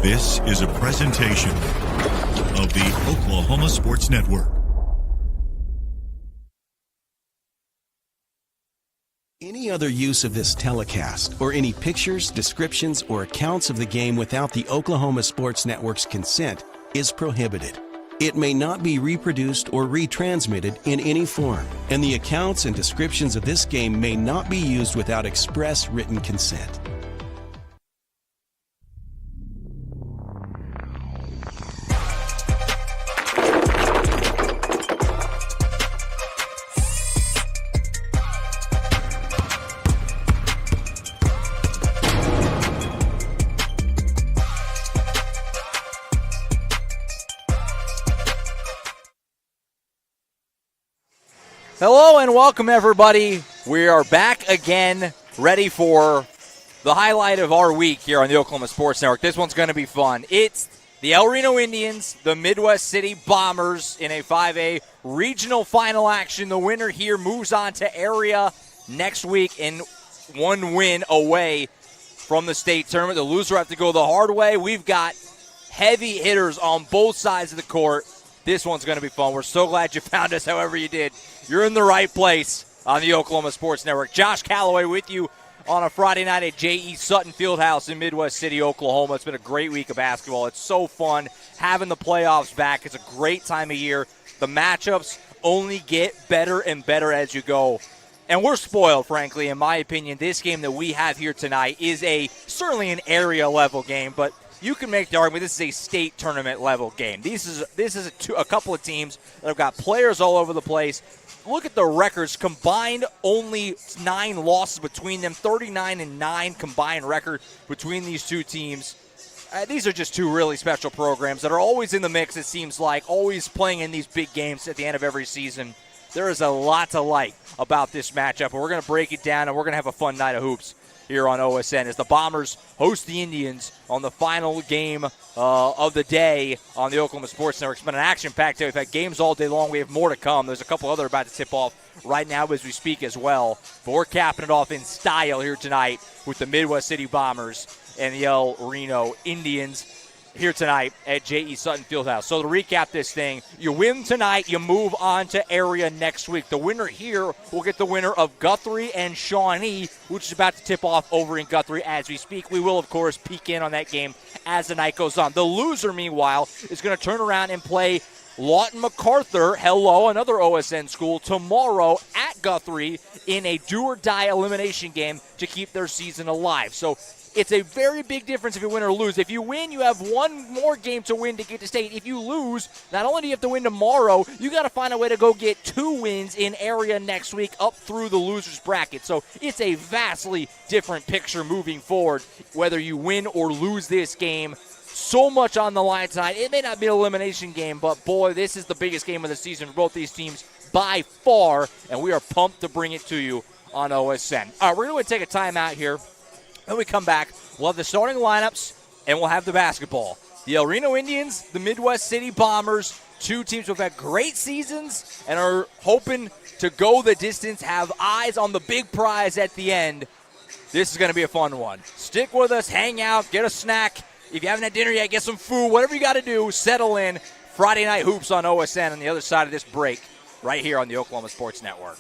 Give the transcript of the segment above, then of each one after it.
This is a presentation of the Oklahoma Sports Network. Any other use of this telecast, or any pictures, descriptions, or accounts of the game without the Oklahoma Sports Network's consent is prohibited. It may not be reproduced or retransmitted in any form, and the accounts and descriptions of this game may not be used without express written consent. Hello and welcome, everybody. We are back again, ready for the highlight of our week here on the Oklahoma Sports Network. This one's going to be fun. It's the El Reno Indians, the Midwest City Bombers in a 5A regional final action. The winner here moves on to area next week in one win away from the state tournament. The loser have to go the hard way. We've got heavy hitters on both sides of the court. This one's going to be fun. We're so glad you found us however you did. You're in the right place on the Oklahoma Sports Network. Josh Calloway with you on a Friday night at J.E. Sutton Fieldhouse in Midwest City, Oklahoma. It's been a great week of basketball. It's so fun having the playoffs back. It's a great time of year. The matchups only get better and better as you go. And we're spoiled, frankly, in my opinion. This game that we have here tonight is certainly an area-level game, but you can make the argument this is a state tournament level game. This is a couple of teams that have got players all over the place. Look at the records. Combined, only 9 losses between them. 39-9 combined record between these two teams. These are just two really special programs that are always in the mix, it seems like, always playing in these big games at the end of every season. There is a lot to like about this matchup, and we're going to break it down, and we're going to have a fun night of hoops here on OSN as the Bombers host the Indians on the final game of the day on the Oklahoma Sports Network. It's been an action-packed day. We've had games all day long. We have more to come. There's a couple other about to tip off right now as we speak as well. But we're capping it off in style here tonight with the Midwest City Bombers and the El Reno Indians here tonight at J.E. Sutton Fieldhouse. So to recap this thing, you win tonight, you move on to area next week. The winner here will get the winner of Guthrie and Shawnee, which is about to tip off over in Guthrie as we speak. We will, of course, peek in on that game as the night goes on. The loser, meanwhile, is going to turn around and play Lawton MacArthur, another OSN school, tomorrow at Guthrie in a do-or-die elimination game to keep their season alive. So it's a very big difference if you win or lose. If you win, you have one more game to win to get to state. If you lose, not only do you have to win tomorrow, you got to find a way to go get 2 wins in area next week up through the loser's bracket. So it's a vastly different picture moving forward, whether you win or lose this game. So much on the line tonight. It may not be an elimination game, but boy, this is the biggest game of the season for both these teams by far, and we are pumped to bring it to you on OSN. All right, we're going to take a timeout here. When we come back, we'll have the starting lineups, and we'll have the basketball. The El Reno Indians, the Midwest City Bombers, two teams who have had great seasons and are hoping to go the distance, have eyes on the big prize at the end. This is going to be a fun one. Stick with us, hang out, get a snack. If you haven't had dinner yet, get some food. Whatever you got to do, settle in. Friday Night Hoops on OSN on the other side of this break, right here on the Oklahoma Sports Network.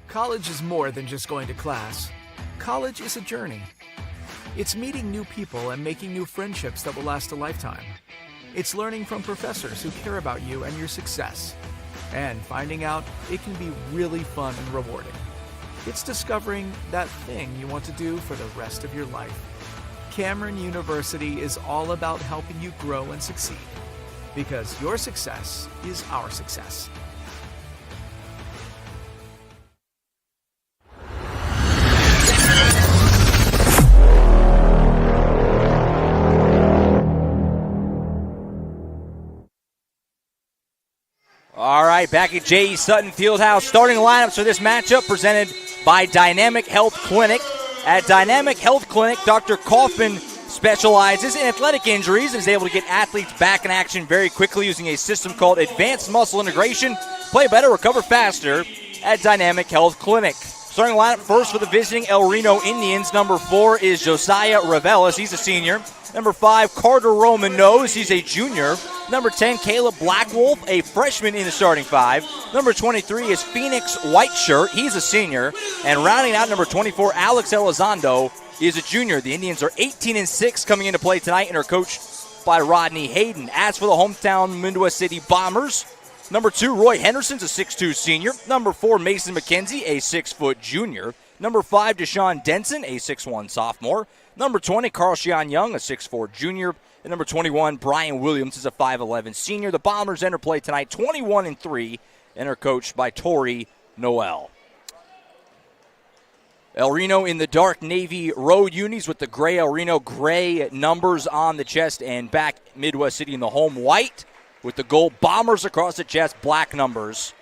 College is more than just going to class. College is a journey. It's meeting new people and making new friendships that will last a lifetime. It's learning from professors who care about you and your success. And finding out it can be really fun and rewarding. It's discovering that thing you want to do for the rest of your life. Cameron University is all about helping you grow and succeed. Because your success is our success. right, back at J.E. Sutton Fieldhouse. Starting lineups for this matchup presented by Dynamic Health Clinic. At Dynamic Health Clinic, Dr. Kaufman specializes in athletic injuries and is able to get athletes back in action very quickly using a system called Advanced Muscle Integration. Play better, recover faster at Dynamic Health Clinic. Starting lineup first for the visiting El Reno Indians. Number 4 is Josiah Ravelis. He's a senior. Number 5, Carter Roman Nose. He's a junior. Number 10, Caleb Blackwolf, a freshman in the starting 5. Number 23 is Phoenix Whiteshirt. He's a senior. And rounding out number 24, Alex Elizondo is a junior. The Indians are 18-6 coming into play tonight and are coached by Rodney Hayden. As for the hometown Midwest City Bombers, number 2, Roy Henderson's a 6'2 senior. Number 4, Mason McKenzie, a 6' junior. Number 5, Deshaun Denson, a 6'1 sophomore. Number 20, Carl Shian Young, a 6'4 junior. And number 21, Brian Williams, is a 5'11 senior. The Bombers enter play tonight 21-3 and are coached by Tori Noel. El Reno in the dark navy road unis with the gray El Reno gray numbers on the chest, and back Midwest City in the home white with the gold Bombers across the chest, black numbers.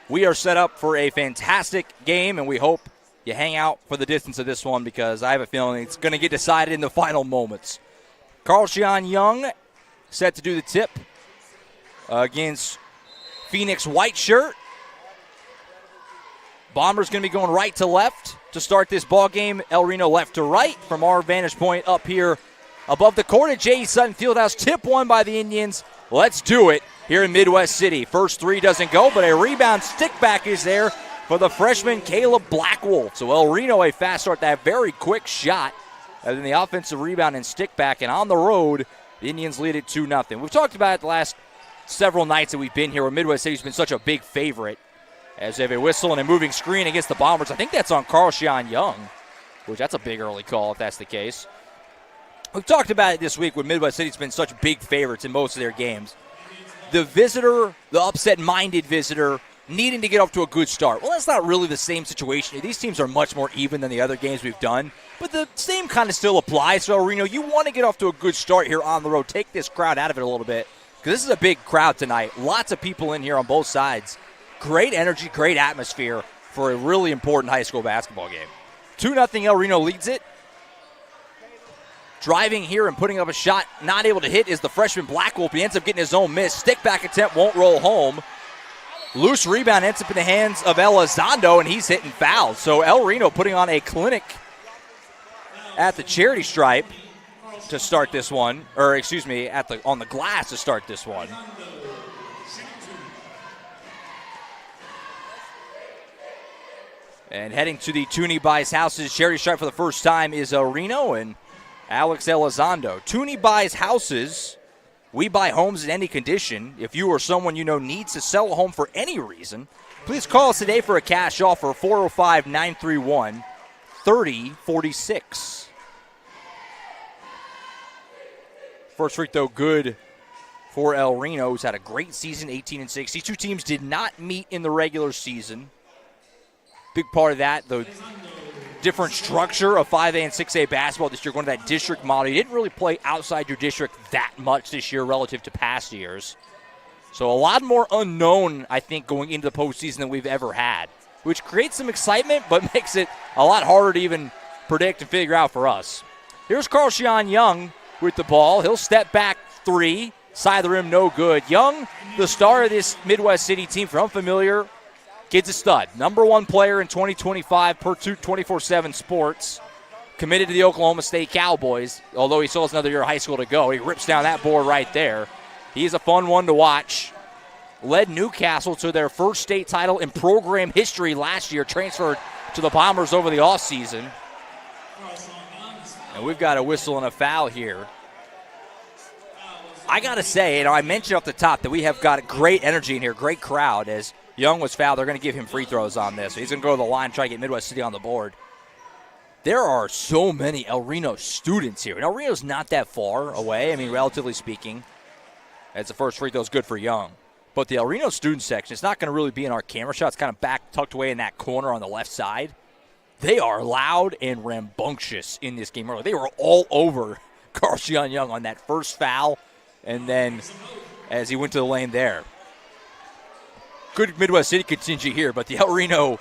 We are set up for a fantastic game, and we hope you hang out for the distance of this one because I have a feeling it's going to get decided in the final moments. Carl Shian Young set to do the tip against Phoenix Whiteshirt. Bombers going to be going right to left to start this ball game. El Reno left to right from our vantage point up here above the court at J.E. Sutton Fieldhouse. Tip won by the Indians. Let's do it here in Midwest City. First three doesn't go, but a rebound stick back is there for the freshman Caleb Blackwolf. So El Reno a fast start, that very quick shot. And then the offensive rebound and stick back. And on the road, the Indians lead it 2-0. We've talked about it the last several nights that we've been here where Midwest City's been such a big favorite. As they have a whistle and a moving screen against the Bombers. I think that's on Carl Shian Young, which that's a big early call if that's the case. We've talked about it this week when Midwest City's been such big favorites in most of their games. The visitor, the upset-minded visitor, needing to get off to a good start. Well, that's not really the same situation. These teams are much more even than the other games we've done, but the same kind of still applies. So, Reno, you want to get off to a good start here on the road. Take this crowd out of it a little bit because this is a big crowd tonight. Lots of people in here on both sides. Great energy, great atmosphere for a really important high school basketball game. 2-0 El Reno leads it. Driving here and putting up a shot, not able to hit, is the freshman Blackwolf. He ends up getting his own miss. Stick back attempt won't roll home. Loose rebound ends up in the hands of Elizondo, and he's hitting fouls. So El Reno putting on a clinic at the charity stripe to start this one, or excuse me, on the glass to start this one. And heading to the Tooney Buys Houses charity stripe for the first time is El Reno and Alex Elizondo. Tooney Buys Houses. We buy homes in any condition. If you or someone you know needs to sell a home for any reason, please call us today for a cash offer, 405-931-3046. First free throw good for El Reno, who's had a great season, 18-6. These two teams did not meet in the regular season. Big part of that, the different structure of 5A and 6A basketball this year, going to that district model. You didn't really play outside your district that much this year relative to past years. So a lot more unknown, I think, going into the postseason than we've ever had, which creates some excitement but makes it a lot harder to even predict and figure out for us. Here's Carl Shian Young with the ball. He'll step back three. Side of the rim, no good. Young, the star of this Midwest City team, for unfamiliar, kid's a stud. Number one player in 2025 per 247 Sports. Committed to the Oklahoma State Cowboys, although he still has another year of high school to go. He rips down that board right there. He's a fun one to watch. Led Newcastle to their first state title in program history last year. Transferred to the Bombers over the offseason. And we've got a whistle and a foul here. I got to say, I mentioned off the top that we have got great energy in here, great crowd. As Young was fouled, they're going to give him free throws on this. So he's going to go to the line and try to get Midwest City on the board. There are so many El Reno students here. And El Reno's not that far away, relatively speaking. As the first free throw is good for Young. But the El Reno student section, it's not going to really be in our camera shot. It's kind of back tucked away in that corner on the left side. They are loud and rambunctious in this game. They were all over Carl Shian Young on that first foul. And then as he went to the lane there. good Midwest City contingent here, but the El Reno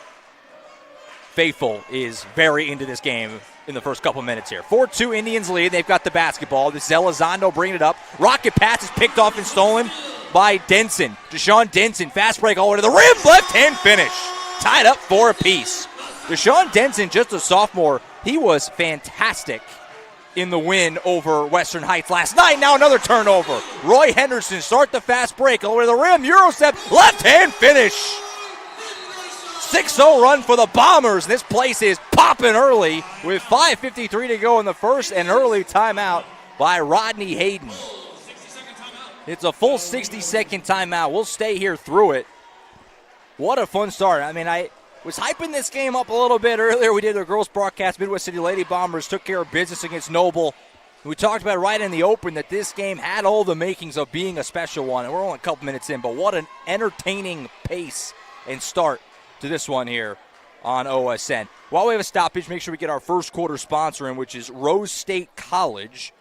faithful is very into this game in the first couple minutes here. 4-2 Indians lead. They've got the basketball. This is Elizondo bringing it up. Rocket pass is picked off and stolen by Denson. Deshaun Denson, fast break all the way to the rim. Left-hand finish. Tied up 4 apiece. Deshaun Denson, just a sophomore, he was fantastic in the win over Western Heights last night. Now another turnover. Roy Henderson start the fast break all the way to the rim. Eurostep, left-hand finish. 6-0 run for the Bombers. This place is popping early with 5:53 to go in the first, and early timeout by Rodney Hayden. It's a full 60-second timeout. We'll stay here through it. What a fun start. I mean, I was hyping this game up a little bit earlier. We did our girls broadcast. Midwest City Lady Bombers took care of business against Noble. We talked about right in the open that this game had all the makings of being a special one, and we're only a couple minutes in, but what an entertaining pace and start to this one here on OSN. While we have a stoppage, make sure we get our first quarter sponsor in, which is Rose State College.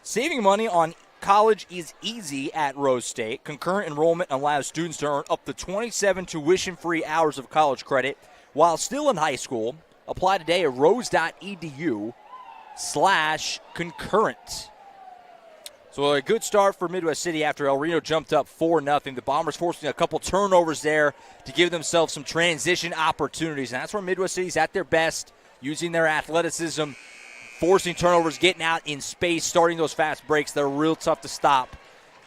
Saving money on college is easy at Rose State. Concurrent enrollment allows students to earn up to 27 tuition-free hours of college credit while still in high school. Apply today at rose.edu/concurrent. So a good start for Midwest City after El Reno jumped up 4-0. The Bombers forcing a couple turnovers there to give themselves some transition opportunities. And that's where Midwest City's at their best, using their athleticism, forcing turnovers, getting out in space, starting those fast breaks. They're real tough to stop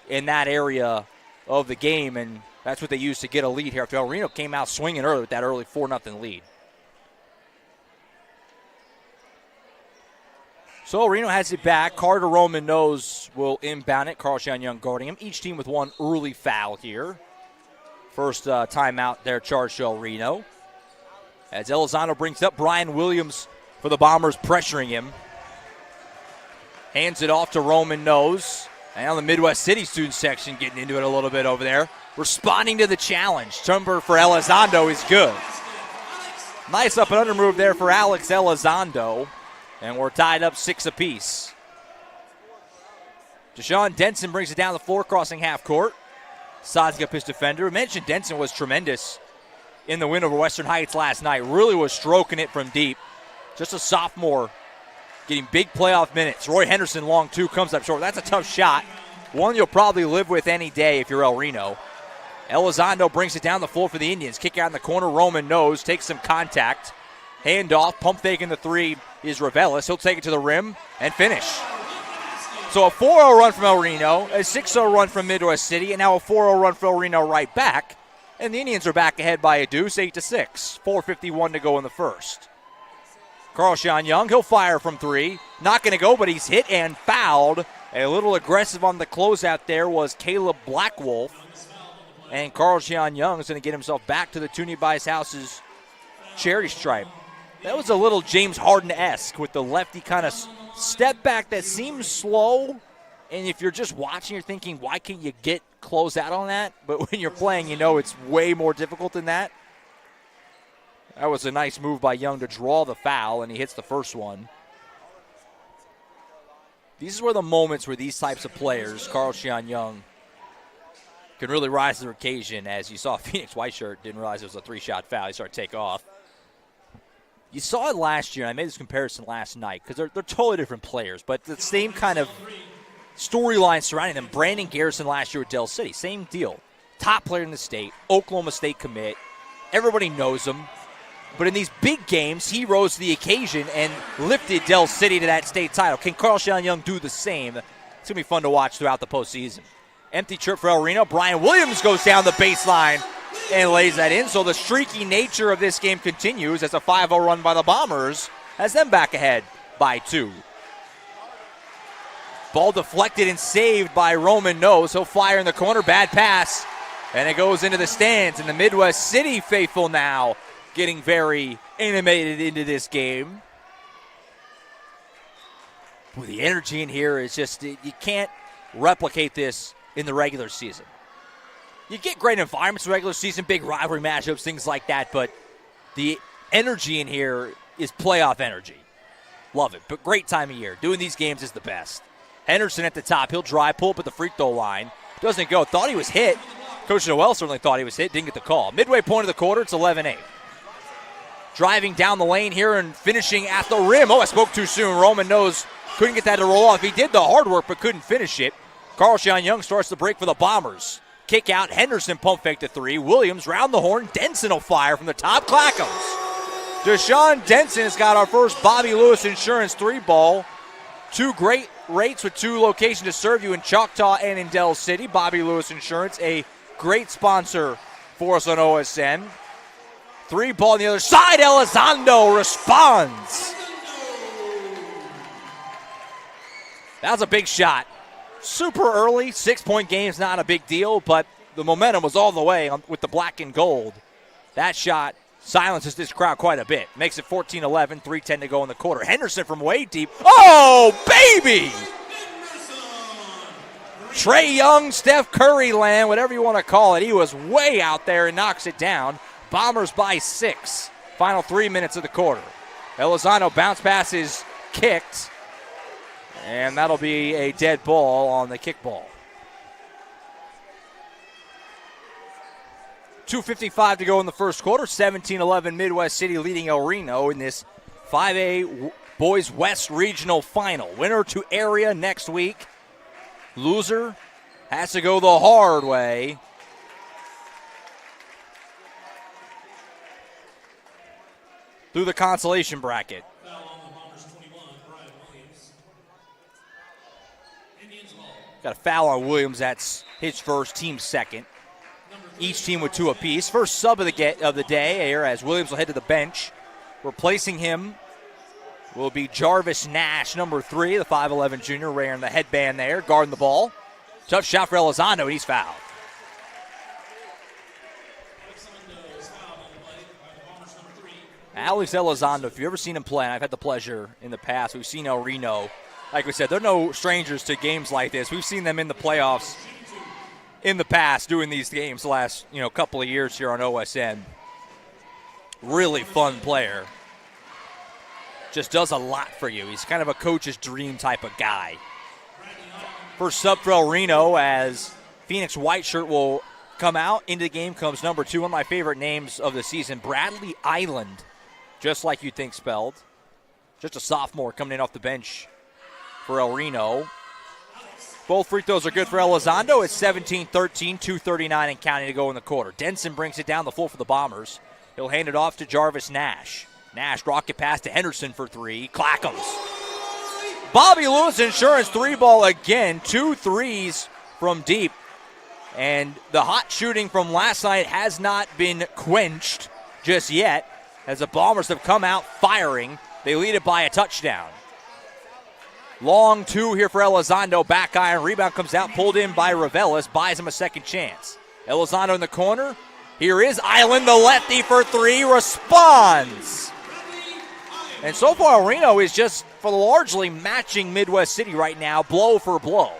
in that area of the game, and that's what they used to get a lead here after El Reno came out swinging early with that early 4-0 lead. So Reno has it back. Carter Roman knows will inbound it. Carl Sean Young guarding him. Each team with one early foul here. First timeout there charged to El Reno. As Elizondo brings it up, Brian Williams for the Bombers pressuring him. Hands it off to Roman Nose. And on the Midwest City student section getting into it a little bit over there. Responding to the challenge. Jumper for Elizondo is good. Nice up and under move there for Alex Elizondo. And we're tied up 6 apiece. Deshaun Denson brings it down the floor, crossing half court. Sides up his defender. We mentioned Denson was tremendous in the win over Western Heights last night. Really was stroking it from deep. Just a sophomore getting big playoff minutes. Roy Henderson, long two, comes up short. That's a tough shot. One you'll probably live with any day if you're El Reno. Elizondo brings it down the floor for the Indians. Kick out in the corner. Roman Nose takes some contact. Handoff, pump faking the three is Ravelis. He'll take it to the rim and finish. So a 4-0 run from El Reno, a 6-0 run from Midwest City, and now a 4-0 run for El Reno right back. And the Indians are back ahead by a deuce, 8-6. 4:51 to go in the first. Carl Sean Young, he'll fire from three. Not going to go, but he's hit and fouled. A little aggressive on the closeout there was Caleb Blackwolf. And Carl Sean Young is going to get himself back to the Toonie Bice House's charity stripe. That was a little James Harden-esque with the lefty kind of step back that seems slow. And if you're just watching, you're thinking, why can't you get close out on that? But when you're playing, you know it's way more difficult than that. That was a nice move by Young to draw the foul, and he hits the first one. These are the moments where these types of players, Carl Sean Young, can really rise to the occasion. As you saw, Phoenix Whiteshirt didn't realize it was a 3-shot foul. He started to take off. You saw it last year, and I made this comparison last night because they're totally different players, but the same kind of storyline surrounding them. Brandon Garrison last year with Del City, same deal. Top player in the state, Oklahoma State commit. Everybody knows him. But in these big games, he rose to the occasion and lifted Del City to that state title. Can Carl Sean Young do the same? It's going to be fun to watch throughout the postseason. Empty trip for El Reno. Brian Williams goes down the baseline and lays that in. So the streaky nature of this game continues as a 5-0 run by the Bombers has them back ahead by 2. Ball deflected and saved by Roman Nose. He'll fire in the corner. Bad pass. And it goes into the stands. And the Midwest City faithful now getting very animated into this game. Well, the energy in here is just, you can't replicate this in the regular season. You get great environments in the regular season, big rivalry matchups, things like that, but the energy in here is playoff energy. Love it, but great time of year. Doing these games is the best. Henderson at the top. He'll drive, pull up at the free throw line. Doesn't go. Thought he was hit. Coach Noel certainly thought he was hit, didn't get the call. Midway point of the quarter, it's 11-8. Driving down the lane here and finishing at the rim. Oh, I spoke too soon. Roman knows, couldn't get that to roll off. He did the hard work but couldn't finish it. Carl-Sean Young starts the break for the Bombers. Kick out, Henderson pump fake to three. Williams round the horn. Denson will fire from the top. Clackums. Deshaun Denson has got our first Bobby Lewis Insurance 3-ball. 2 great rates with 2 locations to serve you in Choctaw and in Del City. Bobby Lewis Insurance, a great sponsor for us on OSN. 3-ball on the other side. Elizondo responds. That was a big shot. Super early, 6-point game's not a big deal, but the momentum was all the way with the black and gold. That shot silences this crowd quite a bit. Makes it 14-11, 3:10 to go in the quarter. Henderson from way deep. Oh, baby! Trae Young, Steph Curry land, whatever you want to call it. He was way out there and knocks it down. Bombers by 6. Final 3 minutes of the quarter. Elizondo bounce pass is kicked. And that'll be a dead ball on the kickball. 2:55 to go in the first quarter. 17-11 Midwest City leading El Reno in this 5A Boys West Regional Final. Winner to area next week. Loser has to go the hard way. Through the consolation bracket. Got a foul on Williams. That's his first, team second. Each team with 2 apiece. First sub of the day here as Williams will head to the bench. Replacing him will be Jarvis Nash, number 3, the 5'11 junior, wearing the headband there, guarding the ball. Tough shot for Elizondo, and he's fouled. Alex Elizondo, if you've ever seen him play, and I've had the pleasure in the past, we've seen El Reno. Like we said, they're no strangers to games like this. We've seen them in the playoffs in the past doing these games the last couple of years here on OSN. Really fun player. Just does a lot for you. He's kind of a coach's dream type of guy. First sub for El Reno as Phoenix White Shirt will come out. Into the game comes number 2, one of my favorite names of the season, Bradley Island. Just like you'd think spelled. Just a sophomore coming in off the bench for El Reno. Both free throws are good for Elizondo. It's 17-13, 2:39 and counting to go in the quarter. Denson brings it down the floor for the Bombers. He'll hand it off to Jarvis Nash. Nash rocket pass to Henderson for 3. Clackums. Bobby Lewis Insurance 3-ball again. 2 threes from deep. And the hot shooting from last night has not been quenched just yet as the Bombers have come out firing. They lead it by a touchdown. Long 2 here for Elizondo. Back iron. Rebound comes out. Pulled in by Ravelis. Buys him a second chance. Elizondo in the corner. Here is Island, the lefty for 3. Responds. And so far, Reno is just largely matching Midwest City right now, blow for blow.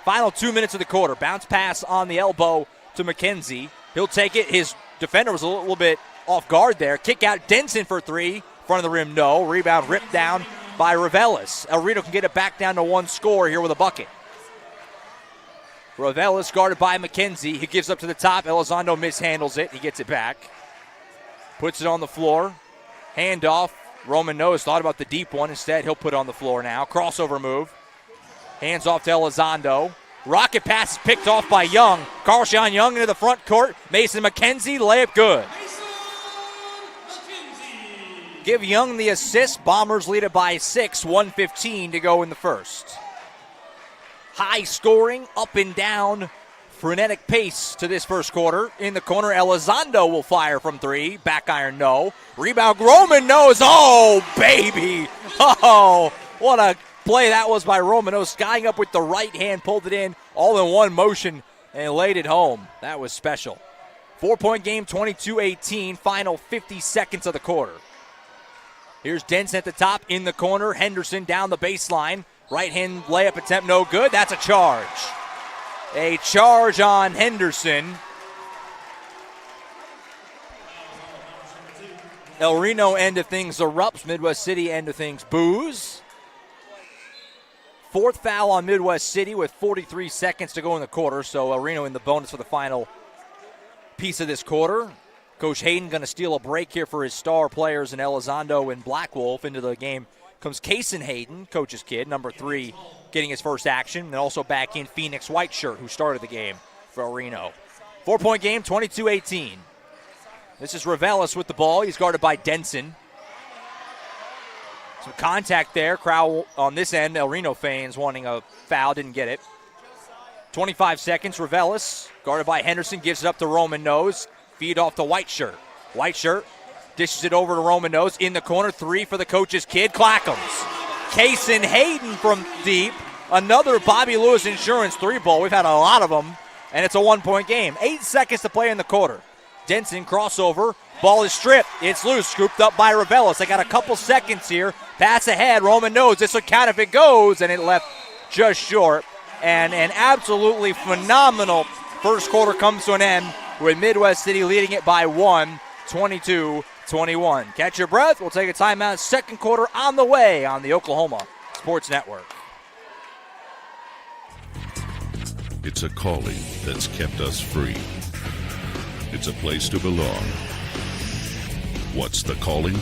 Final 2 minutes of the quarter. Bounce pass on the elbow to McKenzie. He'll take it. His defender was a little bit off guard there. Kick out Denson for 3. Front of the rim, no. Rebound ripped down by Ravelis. El Reno can get it back down to 1 score here with a bucket. Ravelis guarded by McKenzie. He gives up to the top. Elizondo mishandles it. He gets it back. Puts it on the floor. Handoff. Roman knows, thought about the deep one. Instead, he'll put it on the floor now. Crossover move. Hands off to Elizondo. Rocket pass is picked off by Young. Carl-Sean Young into the front court. Mason McKenzie, layup good. Give Young the assist. Bombers lead it by 6. 1:15 to go in the first. High scoring, up and down, frenetic pace to this first quarter. In the corner, Elizondo will fire from 3. Back iron, no. Rebound, Roman knows. Oh, baby. Oh, what a play that was by Romano. Skying up with the right hand, pulled it in all in one motion and laid it home. That was special. 4-point game, 22-18. Final 50 seconds of the quarter. Here's Denson at the top in the corner. Henderson down the baseline. Right hand layup attempt, no good. That's a charge. A charge on Henderson. El Reno end of things erupts. Midwest City end of things boos. Fourth foul on Midwest City with 43 seconds to go in the quarter, so El Reno in the bonus for the final piece of this quarter. Coach Hayden going to steal a break here for his star players in Elizondo and Black Wolf. Into the game comes Kason Hayden, coach's kid, number 3, getting his first action. And also back in Phoenix Whiteshirt, who started the game for El Reno. 4-point game, 22-18. This is Revelis with the ball. He's guarded by Denson. Some contact there. Crowd on this end, El Reno fans wanting a foul, didn't get it. 25 seconds, Revelis, guarded by Henderson, gives it up to Roman Nose. Feed off to Whiteshirt. Whiteshirt dishes it over to Roman Nose. In the corner, 3 for the coach's kid, Clackams. Kason Hayden from deep. Another Bobby Lewis Insurance 3-ball. We've had a lot of them, and it's a 1-point game. 8 seconds to play in the quarter. Denson, crossover. Ball is stripped. It's loose. Scooped up by Revelis. They got a couple seconds here. Pass ahead. Roman Nose. This will count if it goes, and it left just short. And an absolutely phenomenal first quarter comes to an end with Midwest City leading it by 1, 22-21. Catch your breath. We'll take a timeout. Second quarter on the way on the Oklahoma Sports Network. It's a calling that's kept us free. It's a place to belong. What's the calling?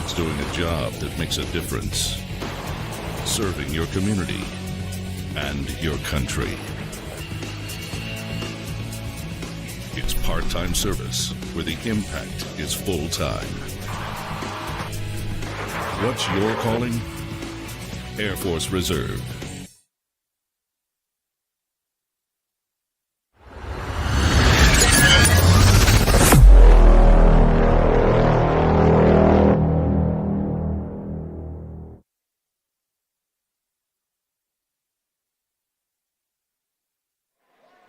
It's doing a job that makes a difference. Serving your community and your country. It's part-time service where the impact is full-time. What's your calling? Air Force Reserve.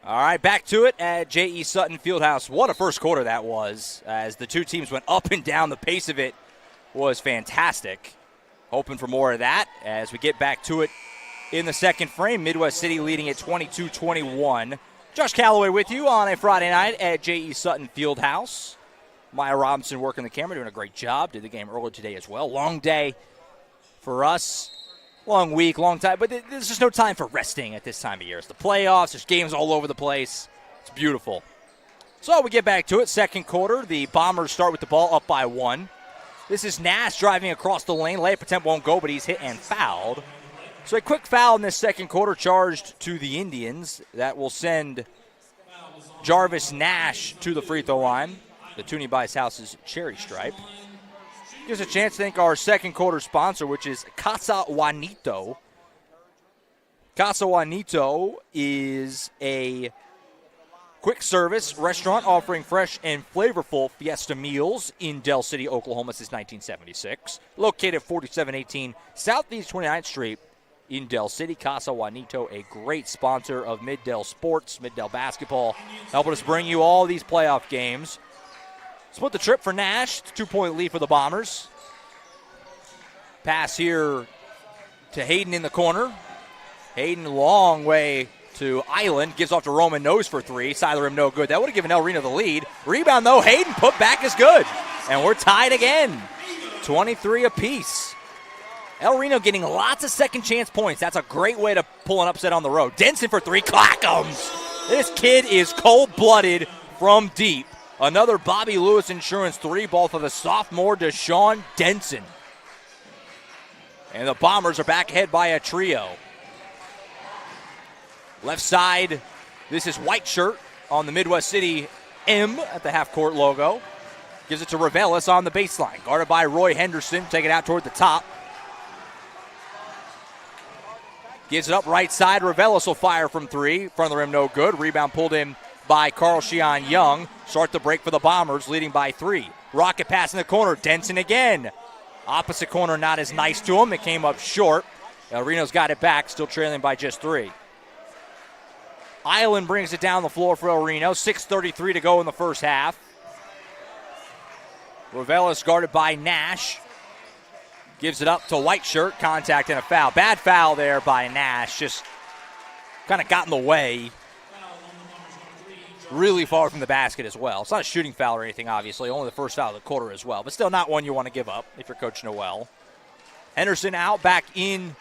All right, back to it at J.E. Sutton Fieldhouse. What a first quarter that was, as the two teams went up and down. The pace of it was fantastic. Hoping for more of that as we get back to it in the second frame. Midwest City leading at 22-21. Josh Calloway with you on a Friday night at J.E. Sutton Fieldhouse. Maya Robinson working the camera, doing a great job. Did the game earlier today as well. Long day for us. Long week, long time, but there's just no time for resting at this time of year. It's the playoffs. There's games all over the place. It's beautiful. So we get back to it. Second quarter, the Bombers start with the ball up by 1. This is Nash driving across the lane. Layup attempt won't go, but he's hit and fouled. So a quick foul in this second quarter charged to the Indians. That will send Jarvis Nash to the free throw line. The Toonie Buys House's cherry stripe. Gives us a chance to thank our second quarter sponsor, which is Casa Juanito. Casa Juanito is a quick service restaurant offering fresh and flavorful fiesta meals in Del City, Oklahoma since 1976. Located at 4718 Southeast 29th Street in Del City. Casa Juanito, a great sponsor of Mid-Del Sports, Mid-Del Basketball, helping us bring you all these playoff games. Split the trip for Nash. 2-point lead for the Bombers. Pass here to Hayden in the corner. Hayden, long way to Island. Gives off to Roman Nose for 3. Side of the rim, no good. That would have given El Reno the lead. Rebound, though. Hayden put back is good. And we're tied again. 23 apiece. El Reno getting lots of second chance points. That's a great way to pull an upset on the road. Denson for 3. Clackams. This kid is cold-blooded from deep. Another Bobby Lewis Insurance 3-ball for the sophomore Deshaun Denson. And the Bombers are back ahead by a trio. Left side, this is Whiteshirt on the Midwest City M at the half-court logo. Gives it to Revelis on the baseline. Guarded by Roy Henderson. Take it out toward the top. Gives it up right side. Revelis will fire from 3. Front of the rim, no good. Rebound pulled in by Carl Sheon Young. Start the break for the Bombers, leading by 3. Rocket pass in the corner. Denson again. Opposite corner not as nice to him. It came up short. El Reno's got it back, still trailing by just 3. Island brings it down the floor for El Reno. 6:33 to go in the first half. Revelis guarded by Nash. Gives it up to Whiteshirt. Contact and a foul. Bad foul there by Nash. Just kind of got in the way. Really far from the basket as well. It's not a shooting foul or anything, obviously. Only the first foul of the quarter as well. But still not one you want to give up if you're Coach Noel. Henderson out, back in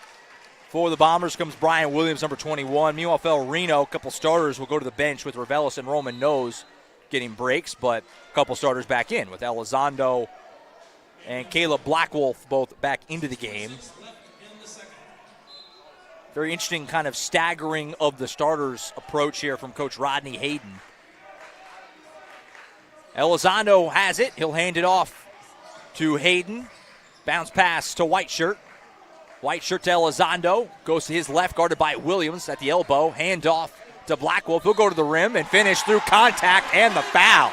For the Bombers comes Brian Williams, number 21. Meanwhile, for Reno, a couple starters will go to the bench with Revelis and Roman Nose getting breaks, but a couple starters back in with Elizondo and Caleb Blackwolf both back into the game. Very interesting kind of staggering of the starters approach here from Coach Rodney Hayden. Elizondo has it. He'll hand it off to Hayden. Bounce pass to Whiteshirt. Whiteshirt to Elizondo. Goes to his left, guarded by Williams at the elbow. Hand off to Blackwolf. He'll go to the rim and finish through contact and the foul.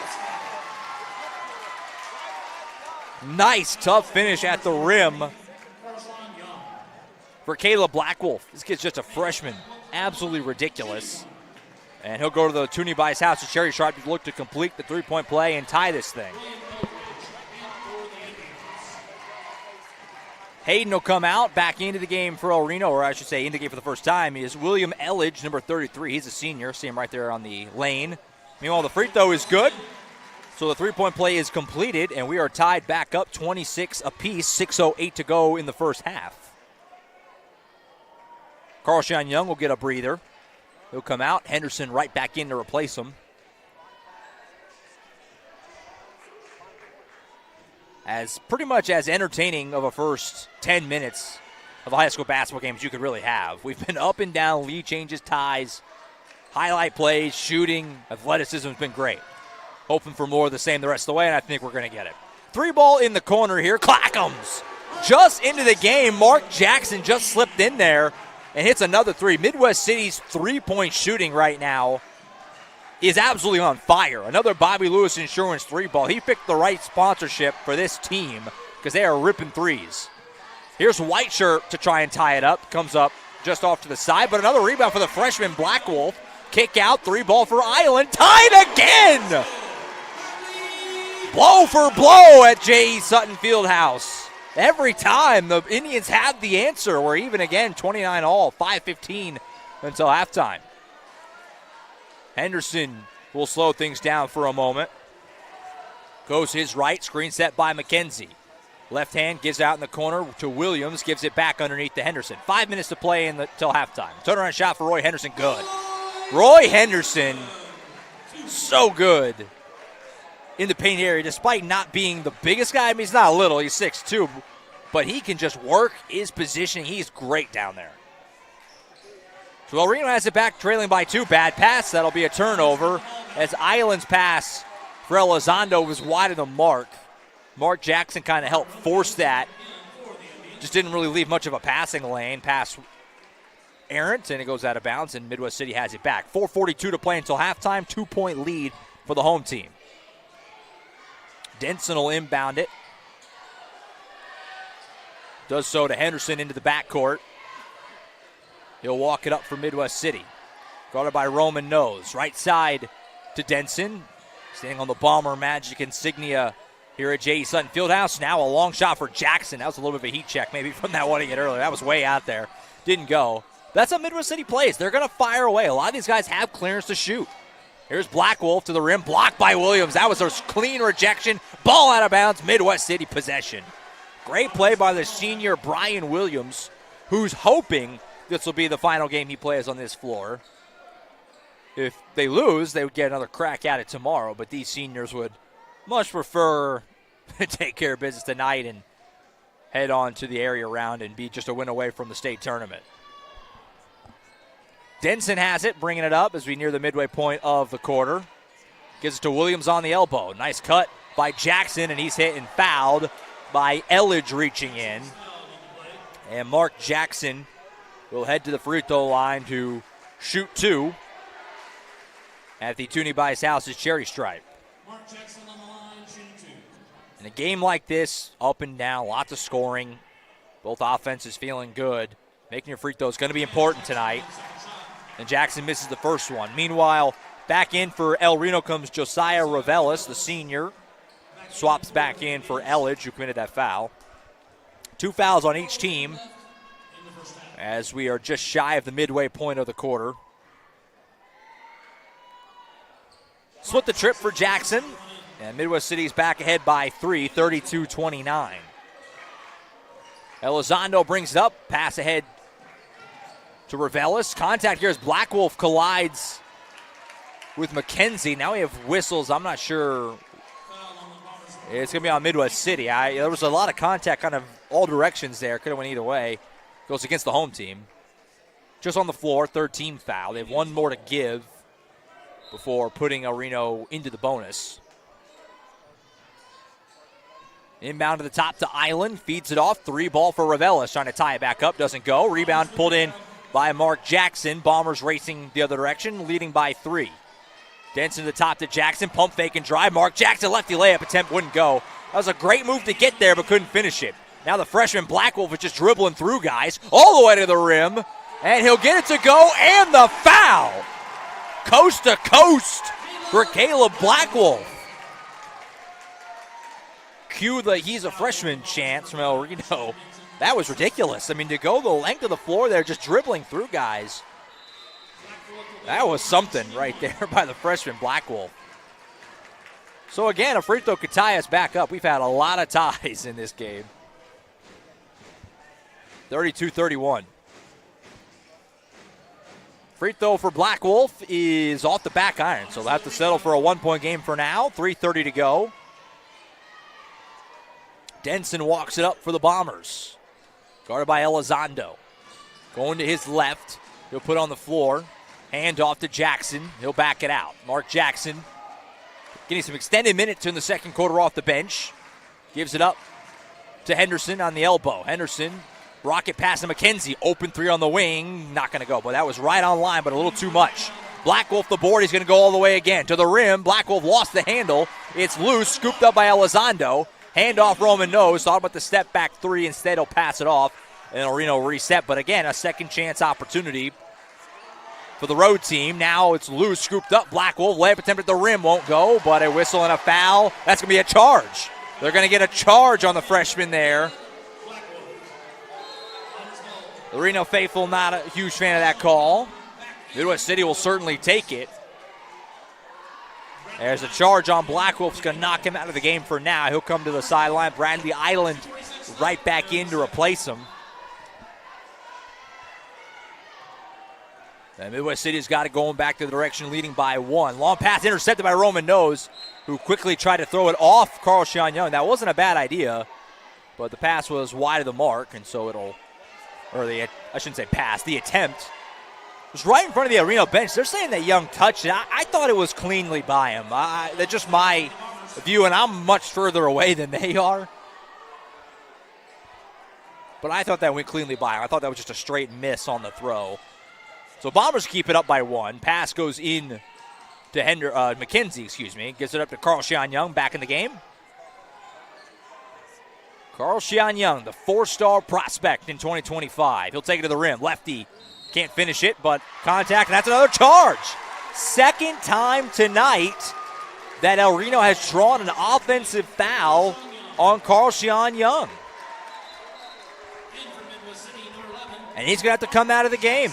Nice, tough finish at the rim for Caleb Blackwolf. This kid's just a freshman. Absolutely ridiculous. And he'll go to the Toonie Bice house to Cherry Sharp to look to complete the three-point play and tie this thing. Hayden will come out back into the game for El Reno, or I should say in the game for the first time. He is William Elledge, number 33. He's a senior. See him right there on the lane. Meanwhile, the free throw is good. So the three-point play is completed, and we are tied back up 26 apiece, 6:08 to go in the first half. Carl-Sean Young will get a breather. He'll come out. Henderson right back in to replace him. As pretty much as entertaining of a first 10 minutes of a high school basketball game as you could really have. We've been up and down, lead changes, ties, highlight plays, shooting, athleticism has been great. Hoping for more of the same the rest of the way, and I think we're going to get it. Three ball in the corner here. Clackums just into the game. Mark Jackson just slipped in there and hits another three. Midwest City's three-point shooting right now is absolutely on fire. Another Bobby Lewis Insurance three ball. He picked the right sponsorship for this team because they are ripping threes. Here's Whiteshirt to try and tie it up. Comes up just off to the side, but another rebound for the freshman Blackwolf. Kick out, three ball for Island. Tied again! Blow for blow at J.E. Sutton Fieldhouse. Every time the Indians have the answer. We're even again, 29 all, 5:15 until halftime. Henderson will slow things down for a moment. Goes his right, screen set by McKenzie. Left hand gives out in the corner to Williams, gives it back underneath to Henderson. 5 minutes to play until halftime. Turnaround shot for Roy Henderson, good. Roy Henderson, so good in the paint area, despite not being the biggest guy. I mean, he's not little, he's 6'2", but he can just work his positioning. He's great down there. So El Reno has it back, trailing by 2. Bad pass, that'll be a turnover, as Island's pass for Elizondo was wide of the mark. Mark Jackson kind of helped force that. Just didn't really leave much of a passing lane. Pass errant, and it goes out of bounds, and Midwest City has it back. 4:42 to play until halftime, 2-point lead for the home team. Denson will inbound it. Does so to Henderson into the backcourt. He'll walk it up for Midwest City. Guarded by Roman Nose. Right side to Denson. Standing on the Bomber Magic insignia here at J.E. Sutton Fieldhouse. Now a long shot for Jackson. That was a little bit of a heat check maybe from that one he hit earlier. That was way out there. Didn't go. That's how Midwest City plays. They're going to fire away. A lot of these guys have clearance to shoot. Here's Blackwolf to the rim. Blocked by Williams. That was a clean rejection. Ball out of bounds. Midwest City possession. Great play by the senior Brian Williams, who's hoping this will be the final game he plays on this floor. If they lose, they would get another crack at it tomorrow, but these seniors would much prefer to take care of business tonight and head on to the area round and be just a win away from the state tournament. Denson has it, bringing it up as we near the midway point of the quarter. Gives it to Williams on the elbow. Nice cut by Jackson, and he's hit and fouled by Elledge reaching in. And Mark Jackson will head to the free throw line to shoot 2 at the Toonie Bice House's Cherry Stripe. Mark Jackson on the line, shooting 2. In a game like this, up and down, lots of scoring, both offenses feeling good. Making your free throw is going to be important tonight. And Jackson misses the first one. Meanwhile, back in for El Reno comes Josiah Revelis, the senior. Swaps back in for Elledge, who committed that foul. 2 fouls on each team as we are just shy of the midway point of the quarter. Split the trip for Jackson, and Midwest City's back ahead by 3, 32-29. Elizondo brings it up, pass ahead to Ravelis. Contact here as Black Wolf collides with McKenzie. Now we have whistles. I'm not sure. It's going to be on Midwest City. There was a lot of contact kind of all directions there. Could have went either way. Goes against the home team. Just on the floor, third team foul. They have one more to give before putting Reno into the bonus. Inbound to the top to Island. Feeds it off. 3-ball for Ravelis. Trying to tie it back up. Doesn't go. Rebound pulled in by Mark Jackson. Bombers racing the other direction, leading by 3. Denson to the top to Jackson. Pump fake and drive. Mark Jackson, lefty layup attempt wouldn't go. That was a great move to get there, but couldn't finish it. Now the freshman Black Wolf is just dribbling through guys all the way to the rim. And he'll get it to go, and the foul. Coast to coast for Caleb Black Wolf. Cue the he's a freshman chance from El Reno. That was ridiculous. I mean, to go the length of the floor there, just dribbling through guys. That was something right there by the freshman Black Wolf. So again, a free throw could tie us back up. We've had a lot of ties in this game. 32-31. Free throw for Black Wolf is off the back iron, so they'll have to settle for a 1-point game for now. 3:30 to go. Denson walks it up for the Bombers. Guarded by Elizondo. Going to his left. He'll put on the floor. Hand off to Jackson. He'll back it out. Mark Jackson getting some extended minutes in the second quarter off the bench. Gives it up to Henderson on the elbow. Henderson, rocket pass to McKenzie. Open 3 on the wing. Not going to go, but that was right on line, but a little too much. Black Wolf the board. He's going to go all the way again. To the rim. Black Wolf lost the handle. It's loose. Scooped up by Elizondo. Hand off Roman Nose. Thought about the step back 3. Instead, he'll pass it off. And Reno reset. But again, a second chance opportunity for the road team. Now it's loose, scooped up. Black Wolf, layup attempt at the rim, won't go, but a whistle and a foul. That's going to be a charge. They're going to get a charge on the freshman there. The Reno faithful not a huge fan of that call. Midwest City will certainly take it. There's a charge on Black Wolf. It's going to knock him out of the game for now. He'll come to the sideline. Bradley Island right back in to replace him. And Midwest City's got it going back to the direction leading by 1. Long pass intercepted by Roman Nose, who quickly tried to throw it off Carl Sean Young. That wasn't a bad idea, but the pass was wide of the mark, and so I shouldn't say pass, the attempt was right in front of the Reno bench. They're saying that Young touched it. I thought it was cleanly by him. That's just my view, and I'm much further away than they are. But I thought that went cleanly by him. I thought that was just a straight miss on the throw. So Bombers keep it up by 1. Pass goes in to McKenzie, Gives it up to Carl Sean Young back in the game. Carl Sean Young, the 4-star prospect in 2025. He'll take it to the rim. Lefty can't finish it, but contact, and that's another charge. Second time tonight that El Reno has drawn an offensive foul on Carl Sean Young. And he's going to have to come out of the game.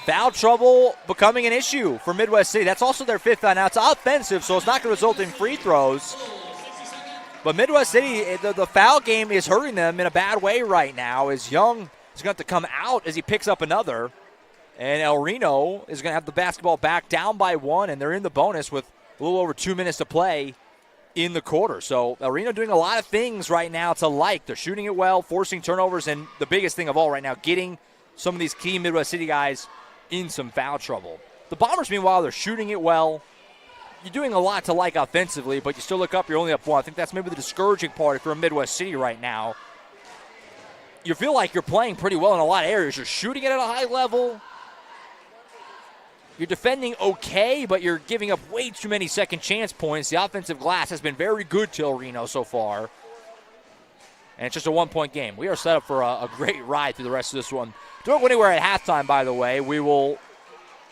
Foul trouble becoming an issue for Midwest City. That's also their 5th foul. Now, it's offensive, so it's not going to result in free throws. But Midwest City, the foul game is hurting them in a bad way right now, as Young is going to have to come out as he picks up another. And El Reno is going to have the basketball back down by 1, and they're in the bonus with a little over 2 minutes to play in the quarter. So El Reno doing a lot of things right now to like. They're shooting it well, forcing turnovers, and the biggest thing of all right now, getting some of these key Midwest City guys in some foul trouble. The Bombers, meanwhile, they're shooting it well. You're doing a lot to like offensively, but you still look up, you're only up 1. I think that's maybe the discouraging part if you're in Midwest City right now. You feel like you're playing pretty well in a lot of areas. You're shooting it at a high level. You're defending okay, but you're giving up way too many second chance points. The offensive glass has been very good to El Reno so far. And it's just a 1-point game. We are set up for a great ride through the rest of this one. Don't go anywhere at halftime, by the way. We will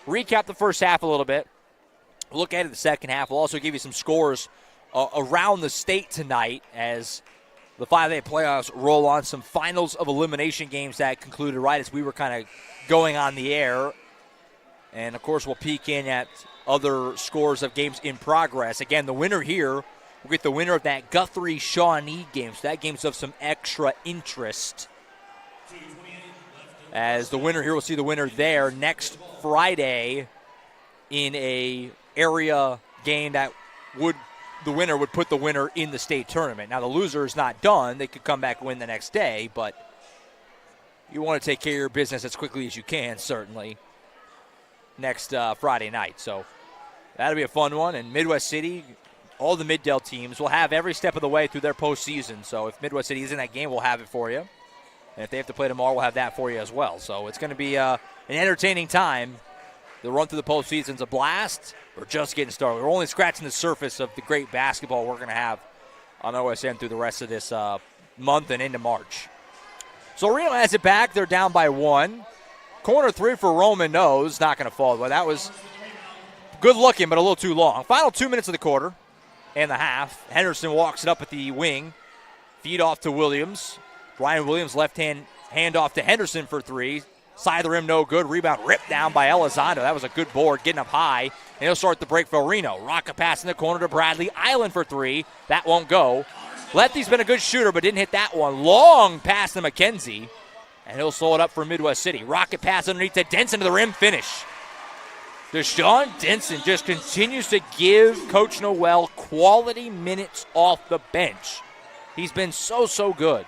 recap the first half a little bit. Look ahead at the second half. We'll also give you some scores around the state tonight as the 5A playoffs roll on. Some finals of elimination games that concluded right as we were kind of going on the air. And, of course, we'll peek in at other scores of games in progress. Again, the winner here will get the winner of that Guthrie-Shawnee game. So that game's of some extra interest. as the winner here will see the winner there next Friday in a area game that the winner would put the winner in the state tournament. Now, the loser is not done. They could come back and win the next day, but you want to take care of your business as quickly as you can, certainly, next Friday night. So that'll be a fun one. And Midwest City, all the Middale teams will have every step of the way through their postseason. So if Midwest City is in that game, we'll have it for you. And if they have to play tomorrow, we'll have that for you as well. So it's going to be an entertaining time. The run through the postseason's a blast. We're just getting started. We're only scratching the surface of the great basketball we're going to have on OSN through the rest of this month and into March. So Reno has it back. They're down by 1. Corner 3 for Roman Nose. Not going to fall. Well, that was good looking, but a little too long. Final 2 minutes of the quarter and the half. Henderson walks it up at the wing. Feed off to Williams. Brian Williams, left hand handoff to Henderson for 3. Side of the rim, no good. Rebound ripped down by Elizondo. That was a good board, getting up high. And he'll start the break for Reno. Rocket pass in the corner to Bradley. Island for 3. That won't go. Lefty's been a good shooter, but didn't hit that one. Long pass to McKenzie. And he'll slow it up for Midwest City. Rocket pass underneath to Denson to the rim. Finish. Deshaun Denson just continues to give Coach Noel quality minutes off the bench. He's been so good.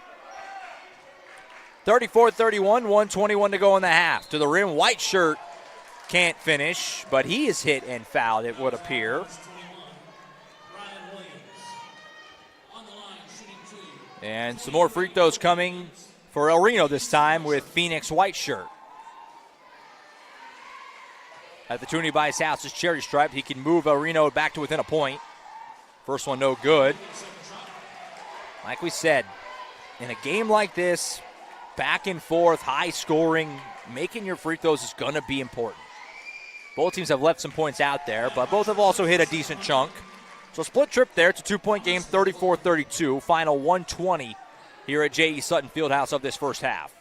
34-31, 1:21 to go in the half. To the rim, White Shirt can't finish, but he is hit and fouled, it would appear. And some more free throws coming for El Reno this time with Phoenix White Shirt. At the Tooney by his house is cherry striped. He can move El Reno back to within a point. First one no good. Like we said, in a game like this, back and forth, high scoring, making your free throws is going to be important. Both teams have left some points out there, but both have also hit a decent chunk. So split trip there. It's a 2-point game, 34-32. Final 1:20 here at J.E. Sutton Fieldhouse of this first half.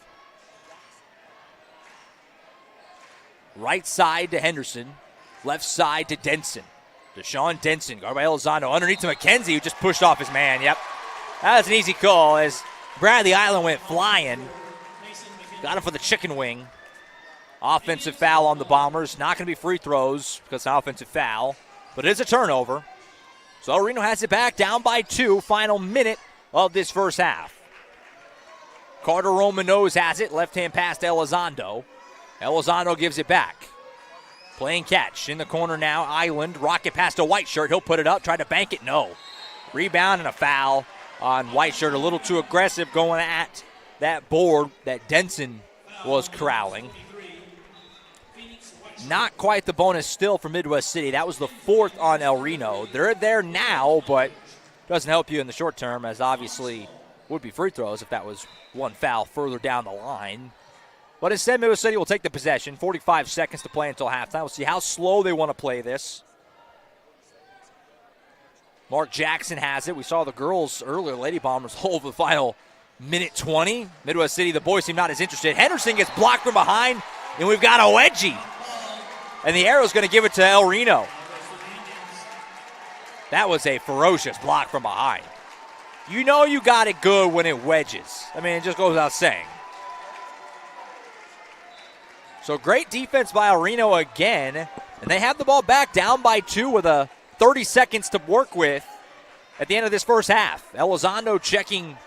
Right side to Henderson. Left side to Denson. Deshaun Denson, guarded by Elizondo. Underneath to McKenzie, who just pushed off his man. Yep. That was an easy call as Bradley Island went flying. Got him for the chicken wing. Offensive foul on the Bombers. Not going to be free throws because it's an offensive foul. But it is a turnover. So Reno has it back, down by 2. Final minute of this first half. Carter Romanos has it. Left-hand pass to Elizondo. Elizondo gives it back. Playing catch. In the corner now, Island. Rocket pass to White Shirt. He'll put it up. Try to bank it. No. Rebound and a foul on White Shirt. A little too aggressive going at that board that Denson was corralling. Not quite the bonus still for Midwest City. That was the 4th on El Reno. They're there now, but doesn't help you in the short term, as obviously would be free throws if that was one foul further down the line. But instead, Midwest City will take the possession. 45 seconds to play until halftime. We'll see how slow they want to play this. Mark Jackson has it. We saw the girls earlier, Lady Bombers, hold the final minute 20. Midwest City, the boys seem not as interested. Henderson gets blocked from behind, and we've got a wedgie. And the arrow's going to give it to El Reno. That was a ferocious block from behind. You know you got it good when it wedges. I mean, it just goes without saying. So great defense by El Reno again. And they have the ball back, down by 2 with 30 seconds to work with at the end of this first half. Elizondo checking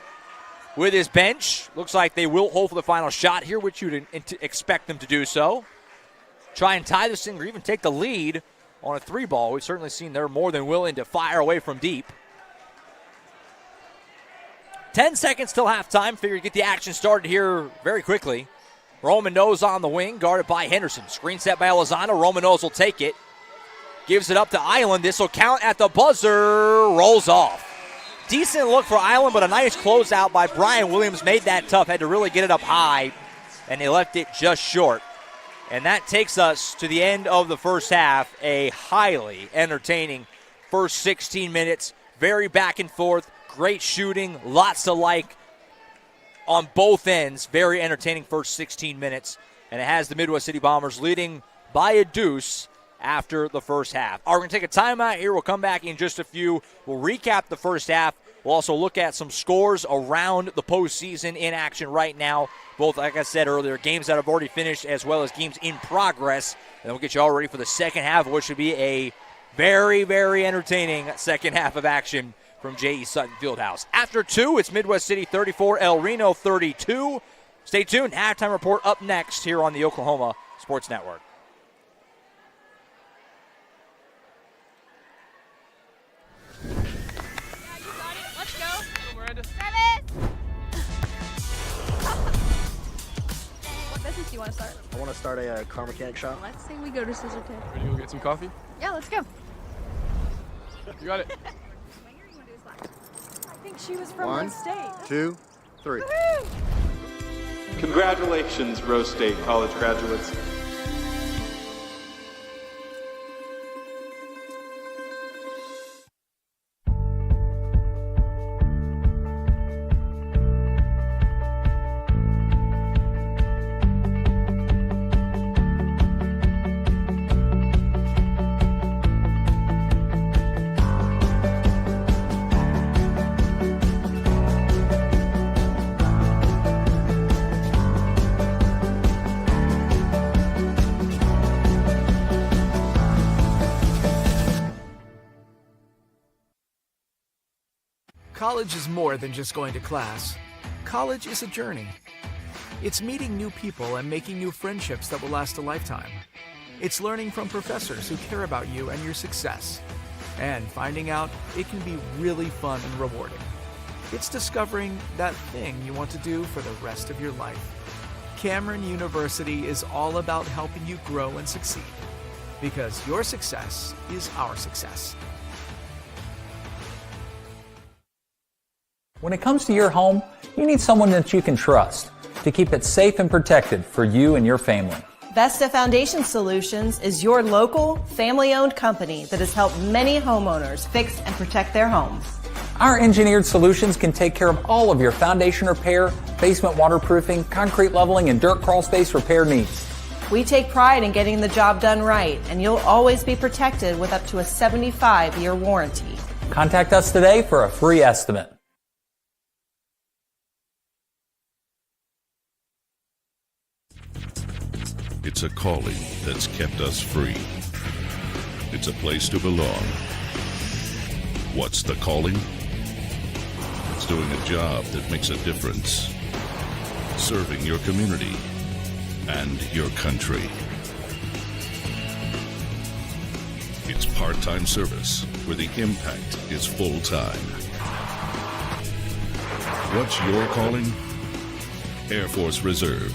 with his bench. Looks like they will hold for the final shot here, which you'd expect them to do so. Try and tie this thing or even take the lead on a 3-ball. We've certainly seen they're more than willing to fire away from deep. 10 seconds till halftime. Figure to get the action started here very quickly. Roman Nose on the wing, guarded by Henderson. Screen set by Elizondo. Roman Nose will take it. Gives it up to Island. This will count at the buzzer. Rolls off. Decent look for Island, but a nice closeout by Brian Williams. Made that tough. Had to really get it up high, and they left it just short. And that takes us to the end of the first half. A highly entertaining first 16 minutes. Very back and forth. Great shooting. Lots to like on both ends. Very entertaining first 16 minutes. And it has the Midwest City Bombers leading by a deuce after the first half. We're going to take a timeout here. We'll come back in just a few. We'll recap the first half. We'll also look at some scores around the postseason in action right now. Both, like I said earlier, games that have already finished as well as games in progress. And we'll get you all ready for the second half, which should be a very, very entertaining second half of action from J.E. Sutton Fieldhouse. After 2, it's Midwest City 34, El Reno 32. Stay tuned. Halftime report up next here on the Oklahoma Sports Network. Let's go. What business do you want to start? I want to start a car mechanic shop. Let's say we go to Scissor Tip. Ready to go get some coffee? Yeah, let's go. You got it. I think she was from One, Rose State. 2, 3. Woohoo! Congratulations, Rose State college graduates. College is more than just going to class. College is a journey. It's meeting new people and making new friendships that will last a lifetime. It's learning from professors who care about you and your success. And finding out it can be really fun and rewarding. It's discovering that thing you want to do for the rest of your life. Cameron University is all about helping you grow and succeed. Because your success is our success. When it comes to your home, you need someone that you can trust to keep it safe and protected for you and your family. Vesta Foundation Solutions is your local, family-owned company that has helped many homeowners fix and protect their homes. Our engineered solutions can take care of all of your foundation repair, basement waterproofing, concrete leveling, and dirt crawl space repair needs. We take pride in getting the job done right, and you'll always be protected with up to a 75-year warranty. Contact us today for a free estimate. It's a calling that's kept us free. It's a place to belong. What's the calling? It's doing a job that makes a difference. Serving your community and your country. It's part-time service where the impact is full-time. What's your calling? Air Force Reserve.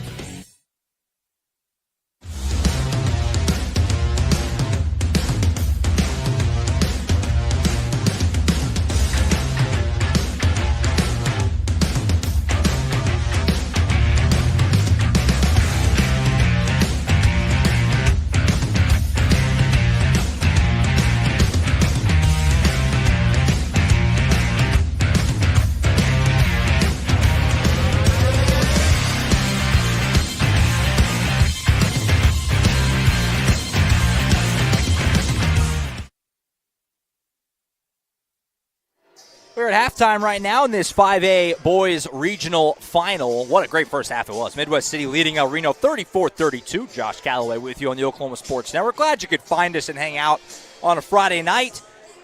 We're at halftime right now in this 5A Boys Regional Final. What a great first half it was. Midwest City leading El Reno 34-32. Josh Calloway with you on the Oklahoma Sports Network. Glad you could find us and hang out on a Friday night.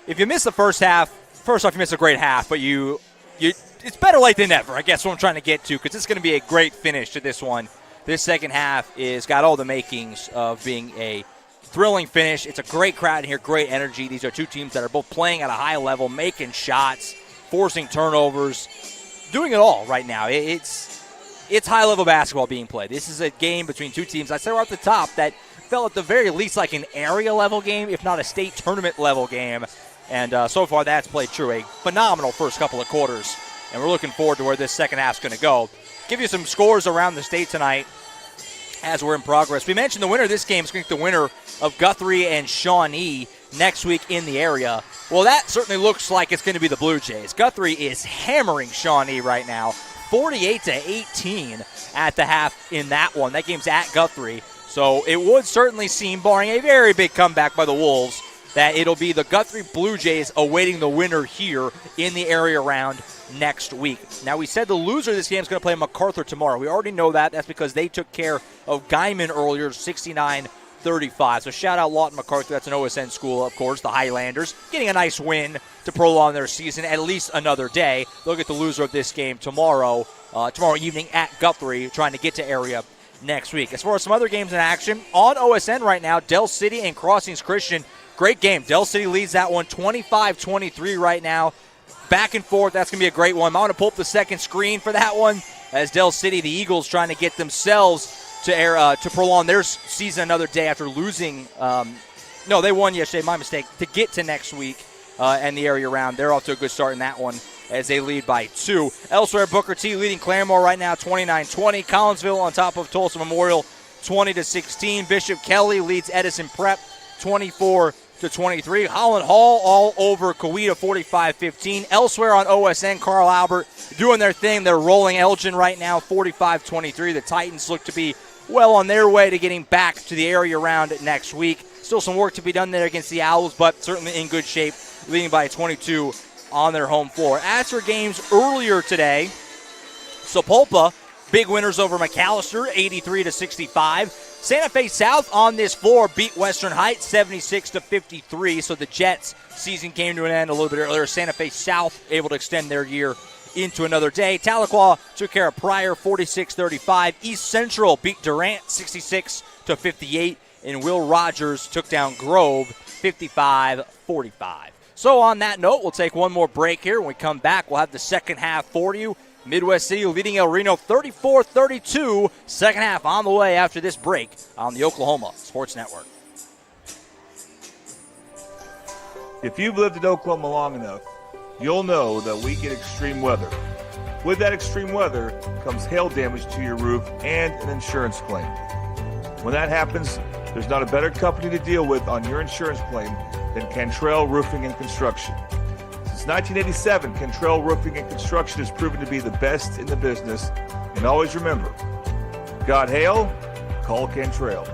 If you missed the first half, first off, you missed a great half, but it's better late than never, I guess what I'm trying to get to, because it's going to be a great finish to this one. This second half is got all the makings of being a thrilling finish. It's a great crowd in here, great energy. These are two teams that are both playing at a high level, making shots, forcing turnovers, doing it all right now. It's high-level basketball being played. This is a game between two teams, I said right at the top, that felt at the very least like an area-level game, if not a state tournament-level game. And so far, that's played true. A phenomenal first couple of quarters. And we're looking forward to where this second half's going to go. Give you some scores around the state tonight as we're in progress. We mentioned the winner of this game is going to be the winner of Guthrie and Shawnee next week in the area. Well, that certainly looks like it's going to be the Blue Jays. Guthrie is hammering Shawnee right now, 48-18 at the half in that one. That game's at Guthrie. So it would certainly seem, barring a very big comeback by the Wolves, that it'll be the Guthrie Blue Jays awaiting the winner here in the area round next week. Now, we said the loser of this game is going to play MacArthur tomorrow. We already know that. That's because they took care of Guyman earlier, 69-35. So shout out Lawton MacArthur. That's an OSN school, of course, the Highlanders, getting a nice win to prolong their season at least another day. They'll get the loser of this game tomorrow evening at Guthrie, trying to get to area next week. As far as some other games in action, on OSN right now, Dell City and Crossings Christian. Great game. Dell City leads that one 25-23 right now. Back and forth. That's going to be a great one. I'm going to pull up the second screen for that one as Dell City, the Eagles, trying to get themselves to prolong their season another day after losing. No, they won yesterday. My mistake. To get to next week and the area round. They're off to a good start in that one as they lead by 2. Elsewhere, Booker T leading Claremore right now 29-20. Collinsville on top of Tulsa Memorial 20-16. Bishop Kelly leads Edison Prep 24-23. Holland Hall all over Coweta 45-15. Elsewhere on OSN, Carl Albert doing their thing. They're rolling Elgin right now 45-23. The Titans look to be well on their way to getting back to the area round next week. Still some work to be done there against the Owls, but certainly in good shape, leading by 22 on their home floor. As for games earlier today, Sapulpa, big winners over McAllister, 83-65. Santa Fe South on this floor beat Western Heights 76-53. So the Jets' season came to an end a little bit earlier. Santa Fe South able to extend their year into another day. Tahlequah took care of Pryor 46-35. East Central beat Durant 66-58. And Will Rogers took down Grove 55-45. So on that note, we'll take one more break here. When we come back, we'll have the second half for you. Midwest City leading El Reno 34-32. Second half on the way after this break on the Oklahoma Sports Network. If you've lived in Oklahoma long enough, you'll know that we get extreme weather. With that extreme weather comes hail damage to your roof and an insurance claim. When that happens, there's not a better company to deal with on your insurance claim than Cantrell Roofing and Construction. Since 1987, Cantrell Roofing and Construction has proven to be the best in the business. And always remember, got hail? Call Cantrell.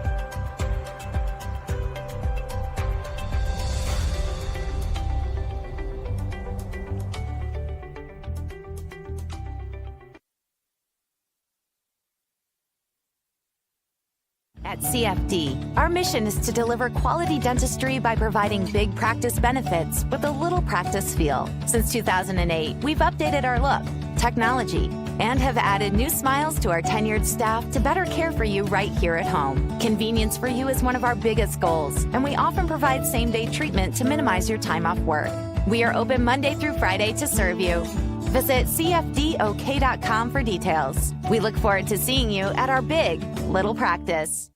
At CFD, our mission is to deliver quality dentistry by providing big practice benefits with a little practice feel. Since 2008, we've updated our look, technology, and have added new smiles to our tenured staff to better care for you right here at home. Convenience for you is one of our biggest goals, and we often provide same-day treatment to minimize your time off work. We are open Monday through Friday to serve you. Visit cfdok.com for details. We look forward to seeing you at our big little practice.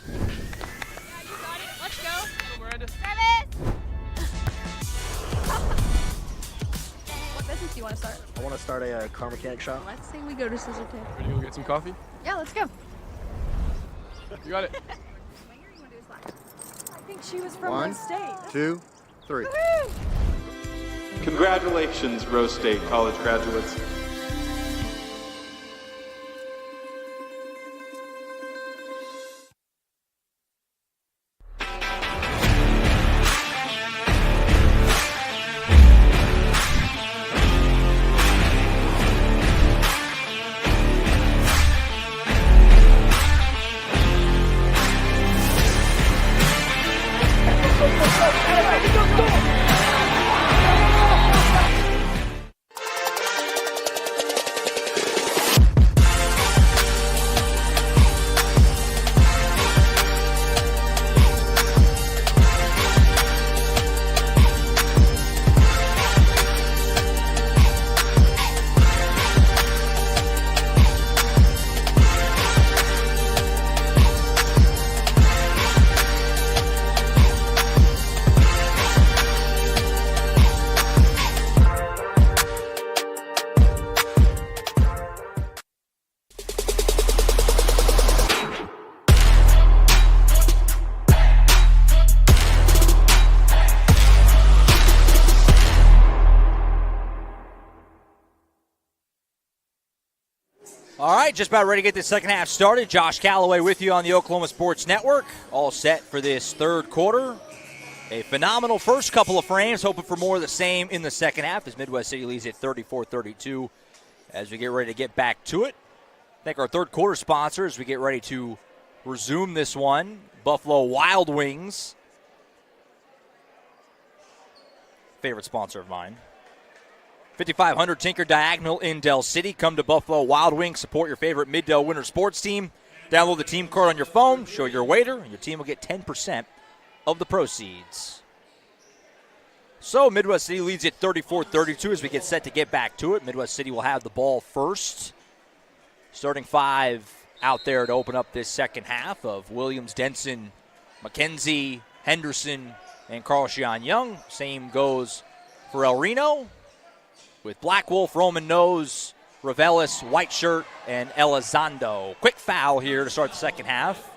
Yeah, you got it. Let's go. Travis! What business do you want to start? I want to start a car mechanic shop. Let's say we go to Scissor Tip. Ready to go get some coffee? Yeah, let's go. You got it. I think she was from One, Rose State. 2, 3. Woohoo! Congratulations, Rose State college graduates. All right, just about ready to get this second half started. Josh Calloway with you on the Oklahoma Sports Network. All set for this third quarter. A phenomenal first couple of frames, hoping for more of the same in the second half as Midwest City leads at 34-32 as we get ready to get back to it. Thank our third quarter sponsor as we get ready to resume this one. Buffalo Wild Wings, favorite sponsor of mine. 5500 Tinker Diagonal in Del City. Come to Buffalo Wild Wings, support your favorite Mid-Del winter sports team. Download the team card on your phone, show your waiter, and your team will get 10% of the proceeds. So Midwest City leads at 34-32 as we get set to get back to it. Midwest City will have the ball first. Starting five out there to open up this second half of Williams, Denson, McKenzie, Henderson, and Carl Sean Young. Same goes for El Reno with Black Wolf, Roman Nose, Ravelis, White Shirt, and Elizondo. Quick foul here to start the second half.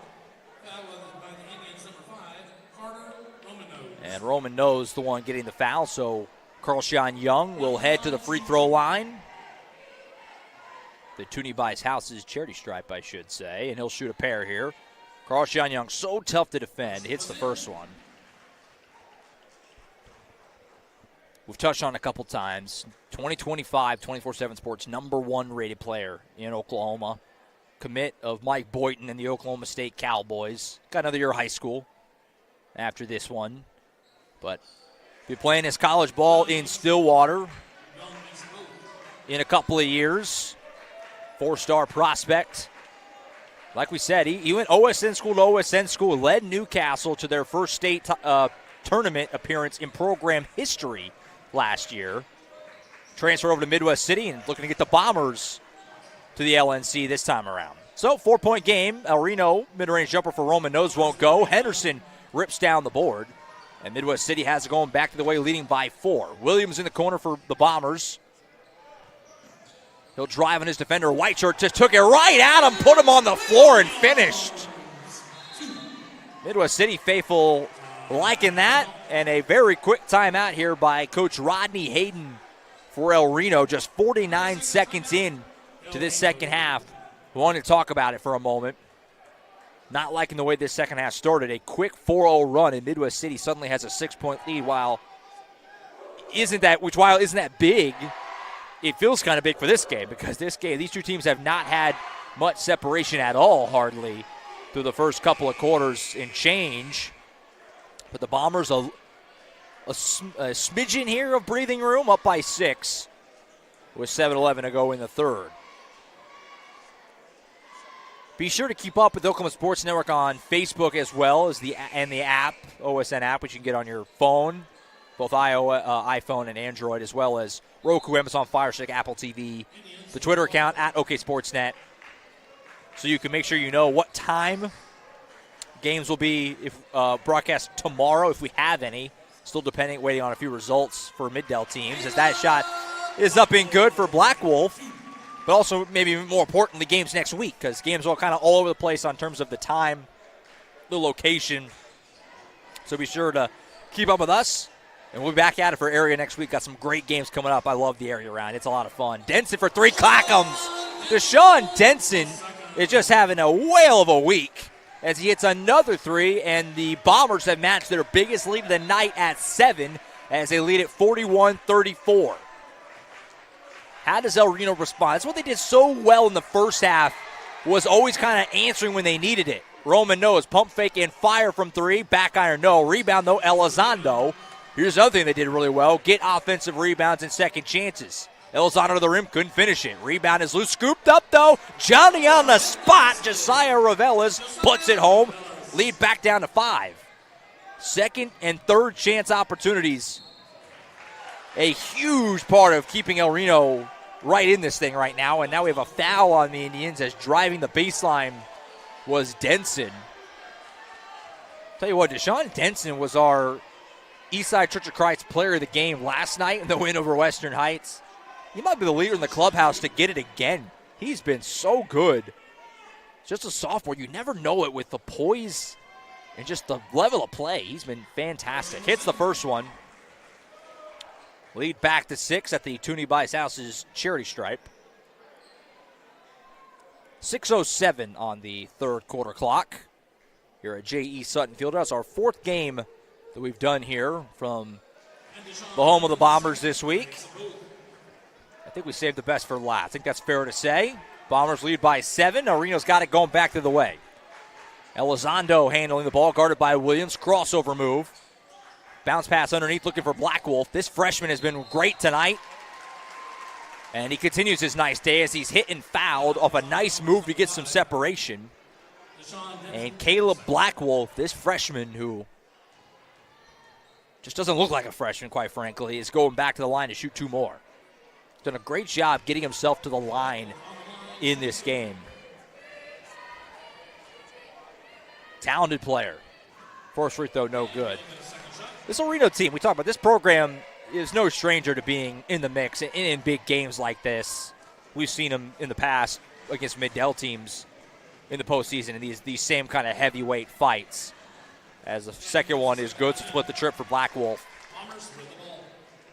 And Roman Nose the one getting the foul, so Carl Sean Young will head to the free throw line. The Toonie Buys House's charity stripe, I should say, and he'll shoot a pair here. Carl Sean Young, so tough to defend, hits the first one. We've touched on it a couple times. 2025 24/7 Sports #1 rated player in Oklahoma. Commit of Mike Boynton and the Oklahoma State Cowboys. Got another year of high school after this one. But be playing his college ball in Stillwater in a couple of years. 4-star prospect. Like we said, he went OSN school to OSN school, led Newcastle to their first state tournament appearance in program history last year. Transfer over to Midwest City and looking to get the Bombers to the LNC this time around. So, 4-point game. El Reno, mid-range jumper for Roman Nose won't go. Henderson rips down the board. And Midwest City has it going back to the way, leading by 4. Williams in the corner for the Bombers. He'll drive on his defender. White Shirt just took it right at him, put him on the floor, and finished. Midwest City faithful liking that. And a very quick timeout here by Coach Rodney Hayden for El Reno. Just 49 seconds in to this second half. We wanted to talk about it for a moment. Not liking the way this second half started. A quick 4-0 run, and Midwest City suddenly has a 6-point lead. While isn't that big, it feels kind of big for this game because these two teams have not had much separation at all, hardly, through the first couple of quarters and change. But the Bombers a smidgen here of breathing room, up by 6 with 7:11 to go in the third. Be sure to keep up with the Oklahoma Sports Network on Facebook as well as the app, OSN app, which you can get on your phone, both iPhone and Android, as well as Roku, Amazon Fire Stick, Apple TV, the Twitter account at OKSportsNet, so you can make sure you know what time games will be broadcast tomorrow, if we have any. Still waiting on a few results for Mid-Del teams, as that shot is up and good for Black Wolf. But also, maybe more importantly, games next week, because games are kind of all over the place in terms of the time, the location. So be sure to keep up with us, and we'll be back at it for area next week. Got some great games coming up. I love the area round. It's a lot of fun. Denson for 3, Clackums. Deshaun Denson is just having a whale of a week as he hits another 3, and the Bombers have matched their biggest lead of the night at 7 as they lead at 41-34. How does El Reno respond? That's what they did so well in the first half, was always kind of answering when they needed it. Roman Nose, pump fake and fire from 3. Back iron, no. Rebound, though, Elizondo. Here's another thing they did really well. Get offensive rebounds and second chances. Elizondo to the rim, couldn't finish it. Rebound is loose. Scooped up, though. Johnny on the spot. Josiah Ravelis puts it home. Lead back down to 5. Second and third chance opportunities. A huge part of keeping El Reno right in this thing right now, and now we have a foul on the Indians as driving the baseline was Denson. Tell you what, Deshaun Denson was our Eastside Church of Christ player of the game last night in the win over Western Heights. He might be the leader in the clubhouse to get it again. He's been so good. Just a sophomore, you never know it with the poise and just the level of play. He's been fantastic. Hits the first one. Lead back to 6 at the Toonie Buys House's charity stripe. 6:07 on the third quarter clock here at J.E. Sutton Fieldhouse. Our fourth game that we've done here from the home of the Bombers this week. I think we saved the best for last. I think that's fair to say. Bombers lead by 7. Reno's got it going back to the way. Elizondo handling the ball, guarded by Williams. Crossover move. Bounce pass underneath, looking for Blackwolf. This freshman has been great tonight. And he continues his nice day as he's hit and fouled off a nice move to get some separation. And Caleb Blackwolf, this freshman who just doesn't look like a freshman, quite frankly, is going back to the line to shoot 2 more. He's done a great job getting himself to the line in this game. Talented player. First free throw, no good. This Reno team, we talk about, this program is no stranger to being in the mix in big games like this. We've seen them in the past against mid-Del teams in the postseason in these same kind of heavyweight fights. As the second one is good to split the trip for Blackwolf.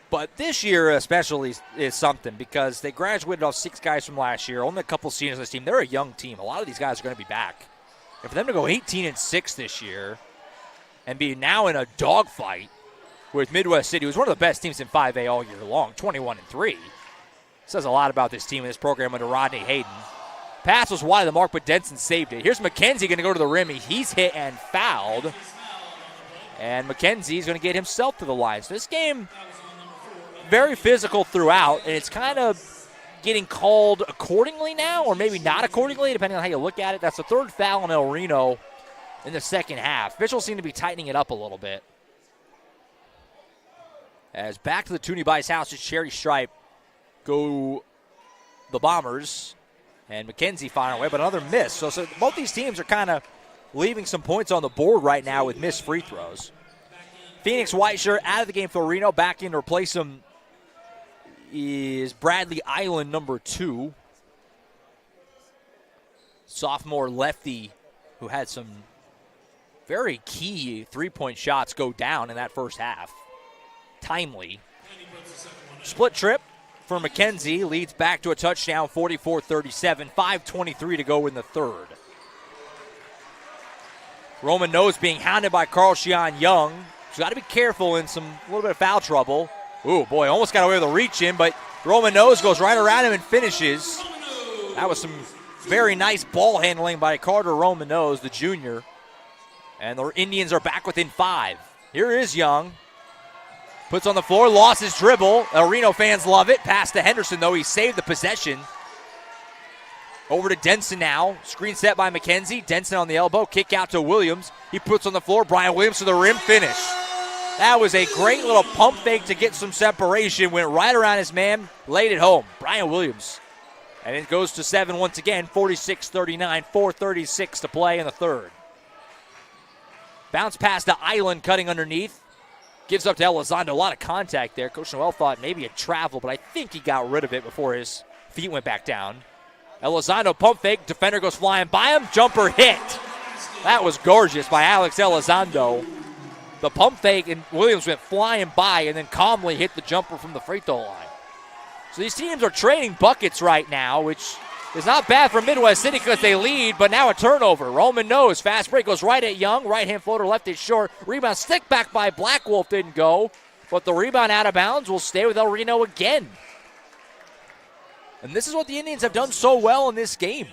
But this year especially is something because they graduated off 6 guys from last year, only a couple seniors on this team. They're a young team. A lot of these guys are going to be back. And for them to go 18-6 this year and be now in a dogfight with Midwest City, who's one of the best teams in 5A all year long, 21-3, says a lot about this team and this program under Rodney Hayden. Pass was wide of the mark, but Denson saved it. Here's McKenzie going to go to the rim. He's hit and fouled. And McKenzie's going to get himself to the line. So this game, very physical throughout, and it's kind of getting called accordingly now, or maybe not accordingly, depending on how you look at it. That's the 3rd foul on El Reno in the second half. Officials seem to be tightening it up a little bit. As back to the Toonie Bice house, it's Cherry Stripe go the Bombers. And McKenzie firing away, but another miss. So both these teams are kind of leaving some points on the board right now with missed free throws. Phoenix Whiteshirt out of the game for Reno. Back in to replace him is Bradley Island, number 2. Sophomore lefty who had some very key three-point shots go down in that first half. Timely. Split trip for McKenzie, leads back to a touchdown, 44-37, 5:23 to go in the third. Roman Nose being hounded by Carl Shion Young. He's got to be careful in a little bit of foul trouble. Ooh, boy, almost got away with a reach in, but Roman Nose goes right around him and finishes. That was some very nice ball handling by Carter Roman Nose, the junior. And the Indians are back within 5. Here is Young. Puts on the floor, lost his dribble. Reno fans love it. Pass to Henderson, though. He saved the possession. Over to Denson now. Screen set by McKenzie. Denson on the elbow. Kick out to Williams. He puts on the floor. Brian Williams to the rim. Finish. That was a great little pump fake to get some separation. Went right around his man. Laid it home. Brian Williams. And it goes to 7 once again. 46-39. 4:36 to play in the third. Bounce pass to Island cutting underneath. Gives up to Elizondo. A lot of contact there. Coach Noel thought maybe a travel, but I think he got rid of it before his feet went back down. Elizondo pump fake. Defender goes flying by him. Jumper hit. That was gorgeous by Alex Elizondo. The pump fake, and Williams went flying by and then calmly hit the jumper from the free throw line. So these teams are trading buckets right now, which is not bad for Midwest City because they lead, but now a turnover. Roman Nose, fast break, goes right at Young. Right-hand floater, left it short. Rebound, stick back by Blackwolf, didn't go. But the rebound out of bounds will stay with El Reno again. And this is what the Indians have done so well in this game.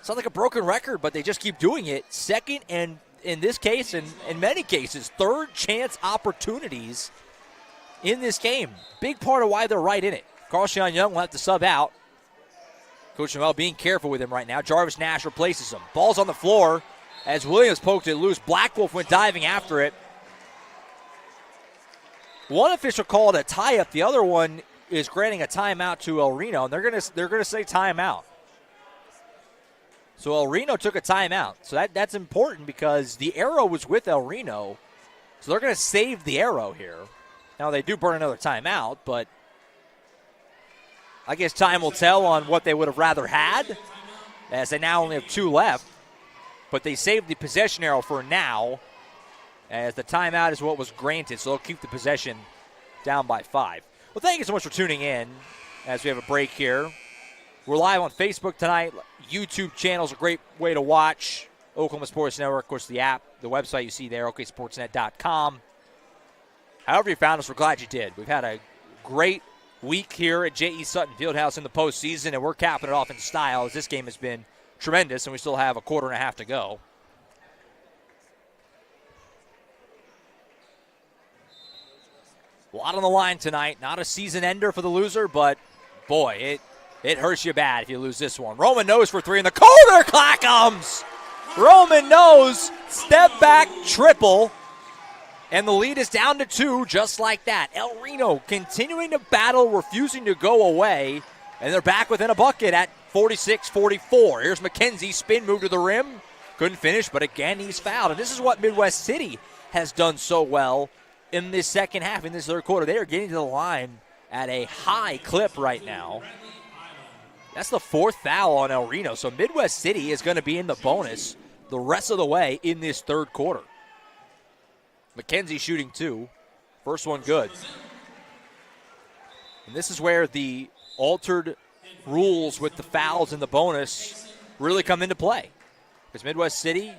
Sounds like a broken record, but they just keep doing it. Second, and in this case, and in many cases, third chance opportunities in this game. Big part of why they're right in it. Carl Sean Young will have to sub out. Coach Noel being careful with him right now. Jarvis Nash replaces him. Ball's on the floor as Williams poked it loose. Blackwolf went diving after it. One official called a tie-up. The other one is granting a timeout to El Reno, and they're gonna say timeout. So El Reno took a timeout. So that's important because the arrow was with El Reno, so they're going to save the arrow here. Now they do burn another timeout, but I guess time will tell on what they would have rather had, as they now only have 2 left. But they saved the possession arrow for now, as the timeout is what was granted, so they'll keep the possession down by 5. Well, thank you so much for tuning in as we have a break here. We're live on Facebook tonight. YouTube channel is a great way to watch Oklahoma Sports Network. Of course, the app, the website you see there, oksportsnet.com. However you found us, we're glad you did. We've had a great week here at J.E. Sutton Fieldhouse in the postseason, and we're capping it off in style as this game has been tremendous, and we still have a quarter and a half to go. A lot on the line tonight. Not a season ender for the loser, but, boy, it hurts you bad if you lose this one. Roman Nose for three in the corner. Clackums! Roman Nose, step back triple. And the lead is down to 2 just like that. El Reno continuing to battle, refusing to go away. And they're back within a bucket at 46-44. Here's McKenzie, spin move to the rim. Couldn't finish, but again, he's fouled. And this is what Midwest City has done so well in this second half, in this third quarter. They are getting to the line at a high clip right now. That's the 4th foul on El Reno. So Midwest City is going to be in the bonus the rest of the way in this third quarter. McKenzie shooting 2. First one good. And this is where the altered rules with the fouls and the bonus really come into play. Because Midwest City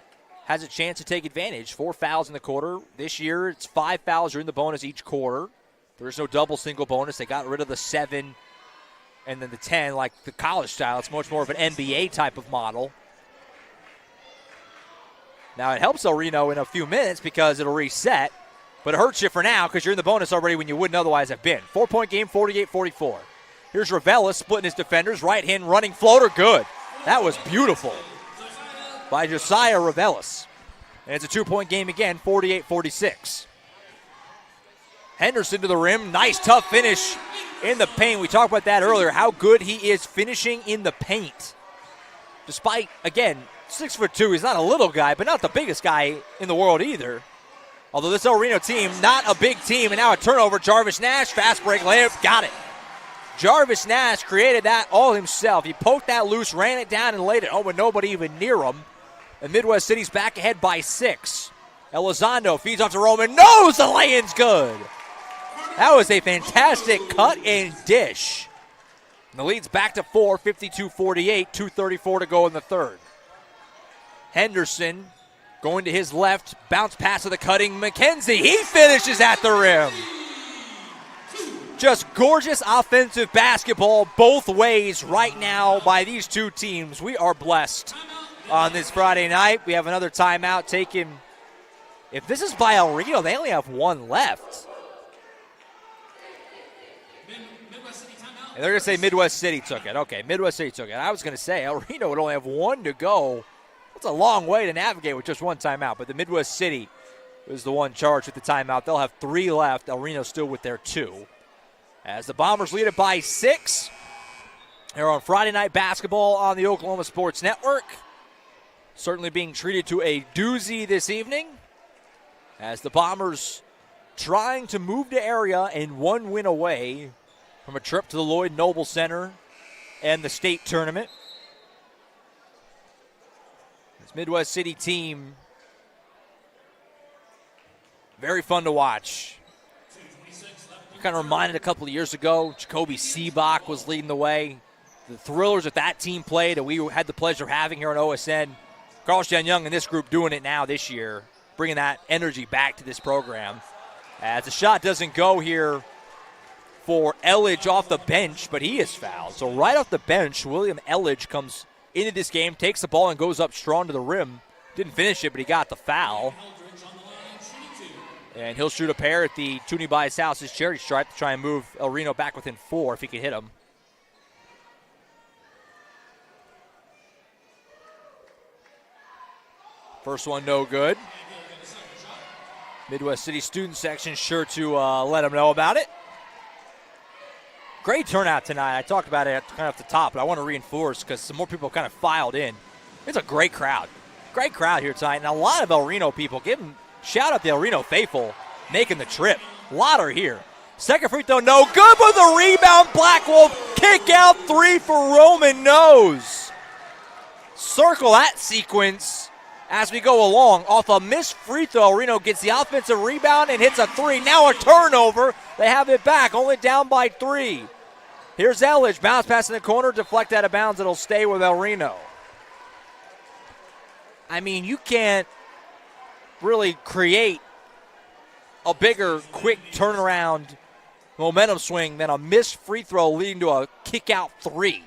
has a chance to take advantage. 4 fouls in the quarter. This year, it's 5 fouls are in the bonus each quarter. There's no double single bonus. They got rid of the 7 and then the 10 like the college style. It's much more of an NBA type of model. Now, it helps El Reno in a few minutes because it'll reset, but it hurts you for now because you're in the bonus already when you wouldn't otherwise have been. 4-point game, 48-44. Here's Ravella splitting his defenders. Right hand running floater, good. That was beautiful by Josiah Ravelis. And it's a 2-point game again, 48-46. Henderson to the rim. Nice, tough finish in the paint. We talked about that earlier, how good he is finishing in the paint. Despite, again, 6'2", he's not a little guy, but not the biggest guy in the world either. Although this El Reno team, not a big team, and now a turnover. Jarvis Nash, fast break layup, got it. Jarvis Nash created that all himself. He poked that loose, ran it down, and laid it home with nobody even near him. And Midwest City's back ahead by 6. Elizondo feeds off to Roman. Knows the lay-in's good. That was a fantastic cut and dish. And the lead's back to 4, 52-48, 2:34 to go in the third. Henderson going to his left, bounce pass to the cutting McKenzie. He finishes at the rim. Just gorgeous offensive basketball both ways right now by these two teams. We are blessed on this Friday night. We have another timeout taken. If this is by El Reno, they only have one left. And they're going to say Midwest City took it. Okay, Midwest City took it. I was going to say El Reno would only have one to go. That's a long way to navigate with just one timeout, but the Midwest City is the one charged with the timeout. They'll have 3 left. El Reno still with their 2. As the Bombers lead it by 6. They're on Friday Night Basketball on the Oklahoma Sports Network. Certainly being treated to a doozy this evening as the Bombers trying to move to area and 1 win away from a trip to the Lloyd Noble Center and the state tournament. This Midwest City team, very fun to watch. Kind of reminded a couple of years ago, Jacoby Seabach was leading the way. The thrillers that that team played and we had the pleasure of having here on OSN. Carlston Young and this group doing it now this year, bringing that energy back to this program. As the shot doesn't go here for Elledge off the bench, but he is fouled. So right off the bench, William Elledge comes into this game, takes the ball and goes up strong to the rim. Didn't finish it, but he got the foul. And he'll shoot a pair at the Toonie by his house's charity stripe to try and move El Reno back within 4 if he can hit him. First one no good. Midwest City student section sure to let them know about it. Great turnout tonight. I talked about it kind of at the top, but I want to reinforce because some more people kind of filed in. It's a great crowd. Great crowd here tonight, and a lot of El Reno people. Give them shout out to El Reno faithful making the trip. A lot are here. Second free throw, no good, but the rebound. Black Wolf kick out 3 for Roman Nose. Circle that sequence as we go along. Off a missed free throw, Reno gets the offensive rebound and hits a 3. Now a turnover. They have it back, only down by 3. Here's Elledge, bounce pass in the corner, deflect out of bounds. It'll stay with El Reno. I mean, you can't really create a bigger, quick turnaround momentum swing than a missed free throw leading to a kick-out three.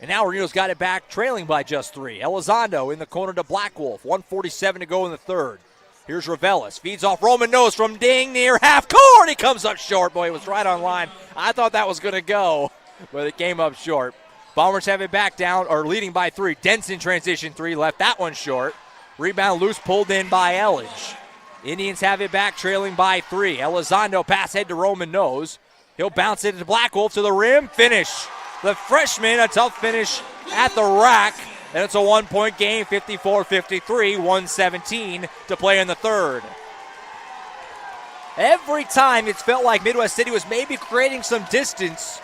And now Reno's got it back, trailing by just 3. Elizondo in the corner to Blackwolf. 1:47 to go in the third. Here's Ravelis. Feeds off Roman Nose from ding near half court. He comes up short. Boy, it was right on line. I thought that was going to go, but it came up short. Bombers have it back down, or leading by 3. Denson transition 3, left that one short. Rebound loose, pulled in by Elledge. Indians have it back, trailing by 3. Elizondo pass head to Roman Nose. He'll bounce it to Blackwolf to the rim. Finish. The freshman, a tough finish at the rack. And it's a 1-point game, 54-53, 1:17 to play in the third. Every time it's felt like Midwest City was maybe creating some distance,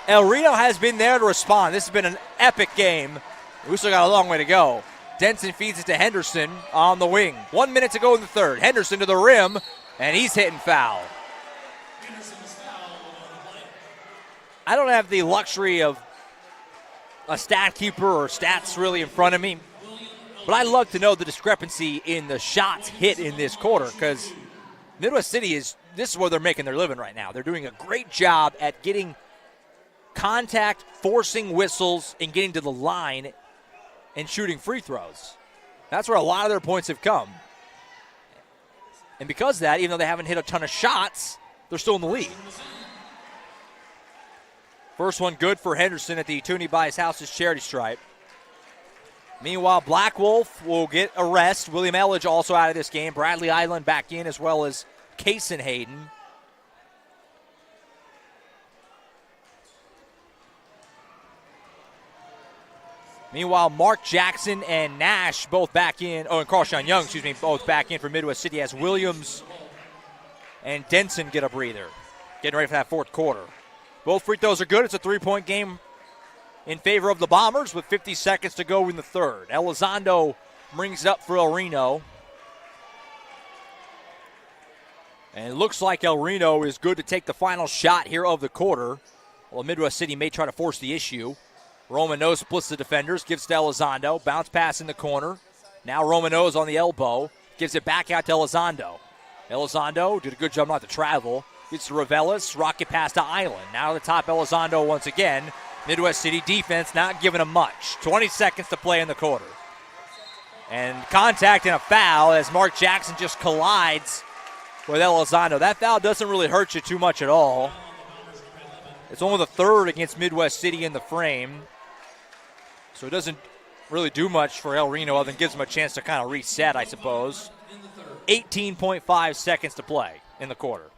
El Reno has been there to respond. This has been an epic game. We still got a long way to go. Denson feeds it to Henderson on the wing. 1 minute to go in the third. Henderson to the rim, and he's hitting foul. I don't have the luxury of a stat keeper or stats really in front of me, but I love to know the discrepancy in the shots hit in this quarter, because Midwest City this is where they're making their living right now. They're doing a great job at getting contact, forcing whistles, and getting to the line and shooting free throws. That's where a lot of their points have come. And because of that, even though they haven't hit a ton of shots, they're still in the lead. First one good for Henderson at the Toonie Buys Houses charity stripe. Meanwhile, Blackwolf will get a rest. William Elledge also out of this game. Bradley Island back in, as well as Kaysen Hayden. Meanwhile, Mark Jackson and Nash both back in. Oh, and Carlshon Young, both back in for Midwest City as Williams and Denson get a breather. Getting ready for that fourth quarter. Both free throws are good. It's a 3-point game in favor of the Bombers with 50 seconds to go in the third. Elizondo brings it up for El Reno. And it looks like El Reno is good to take the final shot here of the quarter. Well, Midwest City may try to force the issue. Roman Nose splits the defenders, gives to Elizondo. Bounce pass in the corner. Now Roman Nose on the elbow. Gives it back out to Elizondo. Elizondo did a good job not to travel. Gets to Ravelis. Rocket pass to Island. Now to the top, Elizondo once again. Midwest City defense not giving him much. 20 seconds to play in the quarter. And contact and a foul as Mark Jackson just collides with Elizondo. That foul doesn't really hurt you too much at all. It's only the third against Midwest City in the frame. So it doesn't really do much for El Reno other than gives them a chance to kind of reset, I suppose. 18.5 seconds to play in the quarter.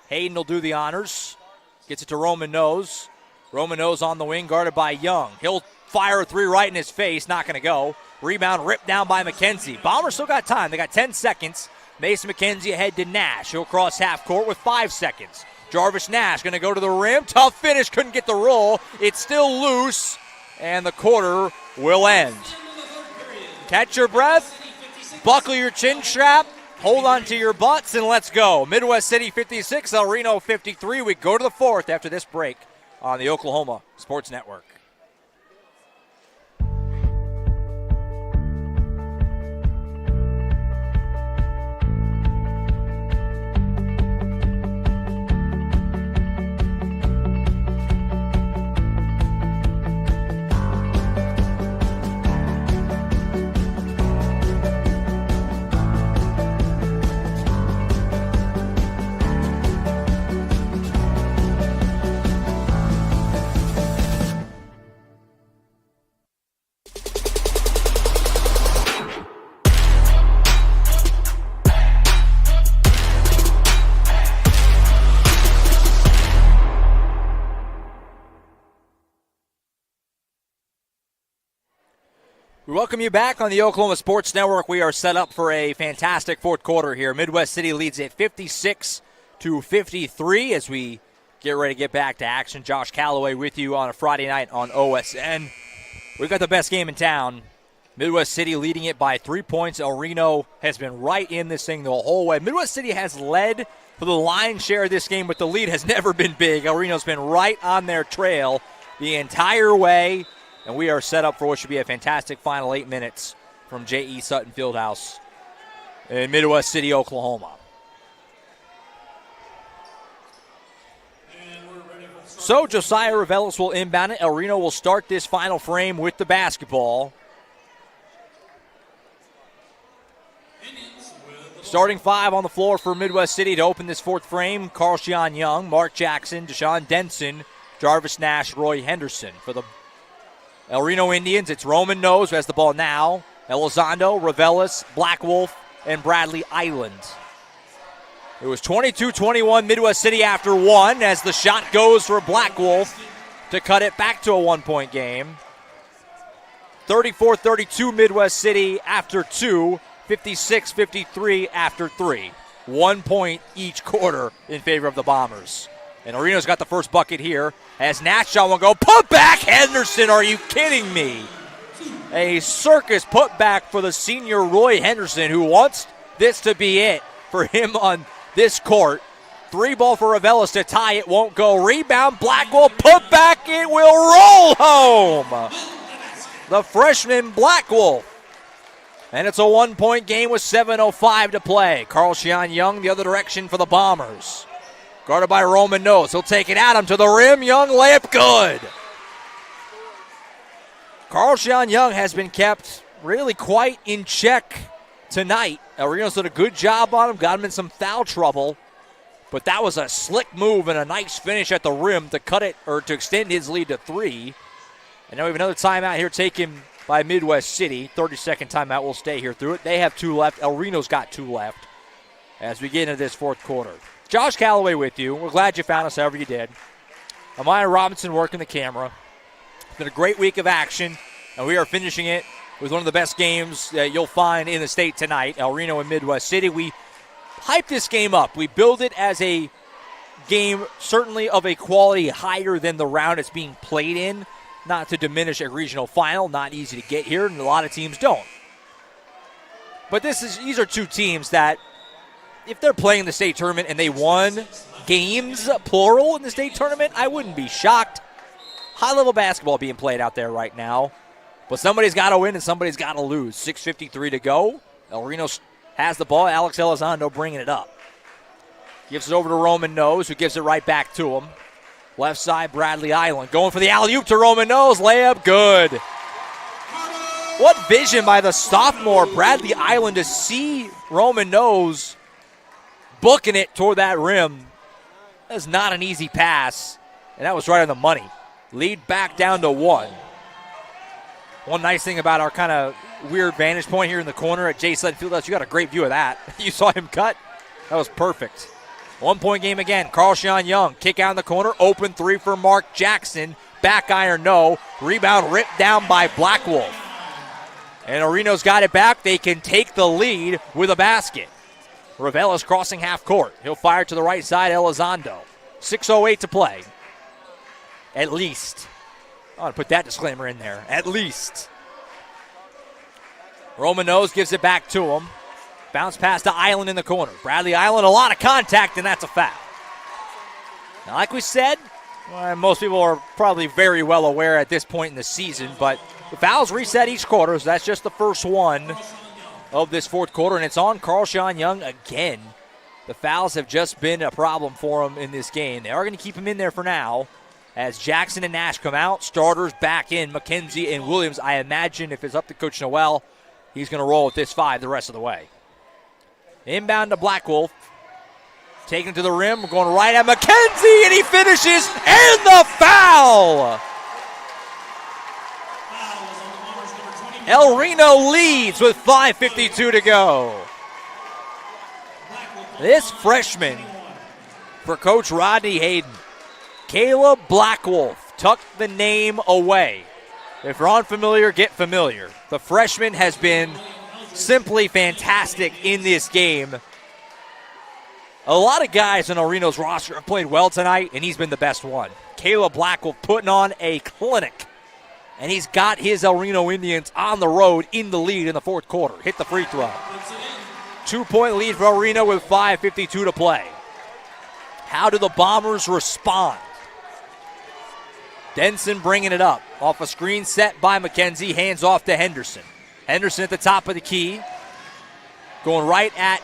Hayden will do the honors. Gets it to Roman Nose. Roman Nose on the wing, guarded by Young. He'll fire a three right in his face. Not going to go. Rebound ripped down by McKenzie. Bombers still got time. They got 10 seconds. Mason McKenzie ahead to Nash. He'll cross half court with 5 seconds. Jarvis Nash going to go to the rim. Tough finish. Couldn't get the roll. It's still loose. And the quarter will end. Catch your breath. Buckle your chin strap. Hold on to your butts and let's go. Midwest City 56, El Reno 53. We go to the fourth after this break on the Oklahoma Sports Network. We welcome you back on the Oklahoma Sports Network. We are set up for a fantastic fourth quarter here. Midwest City leads it 56-53 as we get ready to get back to action. Josh Calloway with you on a Friday night on OSN. We've got the best game in town. Midwest City leading it by 3 points. El Reno has been right in this thing the whole way. Midwest City has led for the lion's share of this game, but the lead has never been big. El Reno's been right on their trail the entire way. And we are set up for what should be a fantastic final 8 minutes from J.E. Sutton Fieldhouse in Midwest City, Oklahoma. So Josiah Revelis will inbound it. El Reno will start this final frame with the basketball. Starting 5 on the floor for Midwest City to open this fourth frame. Carl Sean Young, Mark Jackson, Deshaun Denson, Jarvis Nash, Roy Henderson. For the El Reno Indians, it's Roman Nose who has the ball now. Elizondo, Revelis, Black Wolf, and Bradley Island. It was 22-21 Midwest City after 1 as the shot goes for Black Wolf to cut it back to a 1-point game. 34-32 Midwest City after 2. 56-53 after 3. 1 point each quarter in favor of the Bombers. And El Reno's got the first bucket here as Nash shot one go. Put back Henderson, are you kidding me? A circus putback for the senior Roy Henderson, who wants this to be it for him on this court. 3 ball for Revelis to tie it, won't go. Rebound, Blackwell, put back, it will roll home. The freshman Blackwell. And it's a 1-point game with 7:05 to play. Carl Sean Young the other direction for the Bombers. Guarded by Roman Nose. He'll take it at him to the rim. Young layup good. Carl Sean Young has been kept really quite in check tonight. El Reno's did a good job on him. Got him in some foul trouble. But that was a slick move and a nice finish at the rim to cut it or to extend his lead to 3. And now we have another timeout here taken by Midwest City. 30-second timeout. We'll stay here through it. They have 2 left. El Reno's got 2 left as we get into this fourth quarter. Josh Calloway with you. We're glad you found us however you did. Amaya Robinson working the camera. It's been a great week of action, and we are finishing it with one of the best games that you'll find in the state tonight, El Reno and Midwest City. We hype this game up. We build it as a game certainly of a quality higher than the round it's being played in. Not to diminish a regional final, not easy to get here, and a lot of teams don't. But these are 2 teams that, if they're playing the state tournament and they won games, plural, in the state tournament, I wouldn't be shocked. High-level basketball being played out there right now. But somebody's got to win and somebody's got to lose. 6:53 to go. El Reno has the ball. Alex Elizondo bringing it up. Gives it over to Roman Nose, who gives it right back to him. Left side, Bradley Island. Going for the alley-oop to Roman Nose. Layup, good. What vision by the sophomore, Bradley Island, to see Roman Nose booking it toward that rim. That's not an easy pass, and that was right on the money. Lead back down to 1. One nice thing about our kind of weird vantage point here in the corner at Jay Sutton Fieldhouse, you got a great view of that. You saw him cut. That was perfect. 1-point game again. Carl Sean Young, kick out in the corner, open 3 for Mark Jackson. Back iron, no. Rebound ripped down by Black Wolf. And El Reno's got it back. They can take the lead with a basket. Revelis crossing half court. He'll fire to the right side, Elizondo. 6:08 to play. At least. I want to put that disclaimer in there. At least. Roman Nose gives it back to him. Bounce pass to Island in the corner. Bradley Island, a lot of contact, and that's a foul. Now, like we said, most people are probably very well aware at this point in the season, but the fouls reset each quarter, so that's just the first one of this fourth quarter, and it's on Carl Sean Young again. The fouls have just been a problem for him in this game. They are going to keep him in there for now as Jackson and Nash come out. Starters back in, McKenzie and Williams. I imagine if it's up to Coach Noel, he's going to roll with this 5 the rest of the way. Inbound to Black Wolf. Taken to the rim. We're going right at McKenzie, and he finishes, and the foul! El Reno leads with 5:52 to go. This freshman for Coach Rodney Hayden, Caleb Blackwolf, tucked the name away. If you're unfamiliar, get familiar. The freshman has been simply fantastic in this game. A lot of guys in El Reno's roster have played well tonight, and he's been the best one. Caleb Blackwolf putting on a clinic, and he's got his El Reno Indians on the road in the lead in the fourth quarter. Hit the free throw. 2-point lead for El Reno with 5:52 to play. How do the Bombers respond? Denson bringing it up. Off a screen set by McKenzie. Hands off to Henderson. Henderson at the top of the key. Going right at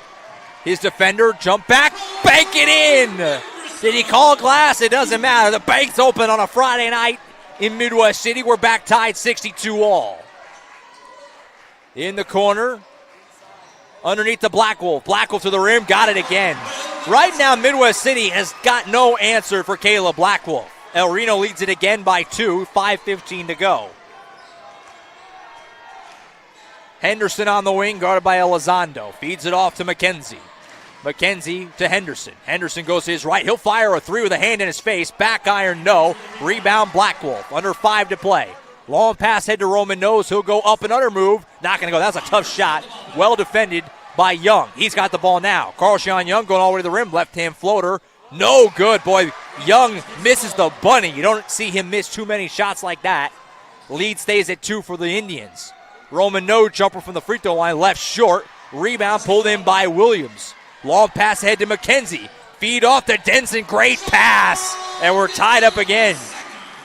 his defender. Jump back. Bank it in. Did he call glass? It doesn't matter. The bank's open on a Friday night in Midwest City. We're back tied 62-all. In the corner. Underneath the Black Wolf. Black Wolf to the rim. Got it again. Right now, Midwest City has got no answer for Caleb Black Wolf. El Reno leads it again by 2. 5:15 to go. Henderson on the wing, guarded by Elizondo. Feeds it off to McKenzie. McKenzie to Henderson. Henderson goes to his right. He'll fire a three with a hand in his face. Back iron, no. Rebound, Black Wolf. Under 5 to play. Long pass head to Roman Nose. He'll go up and under move. Not going to go. That's a tough shot. Well defended by Young. He's got the ball now. Carl-Sean Young going all the way to the rim. Left-hand floater. No good. Boy, Young misses the bunny. You don't see him miss too many shots like that. Lead stays at 2 for the Indians. Roman no jumper from the free throw line, left short. Rebound pulled in by Williams. Long pass ahead to McKenzie. Feed off to Denson. Great pass. And we're tied up again.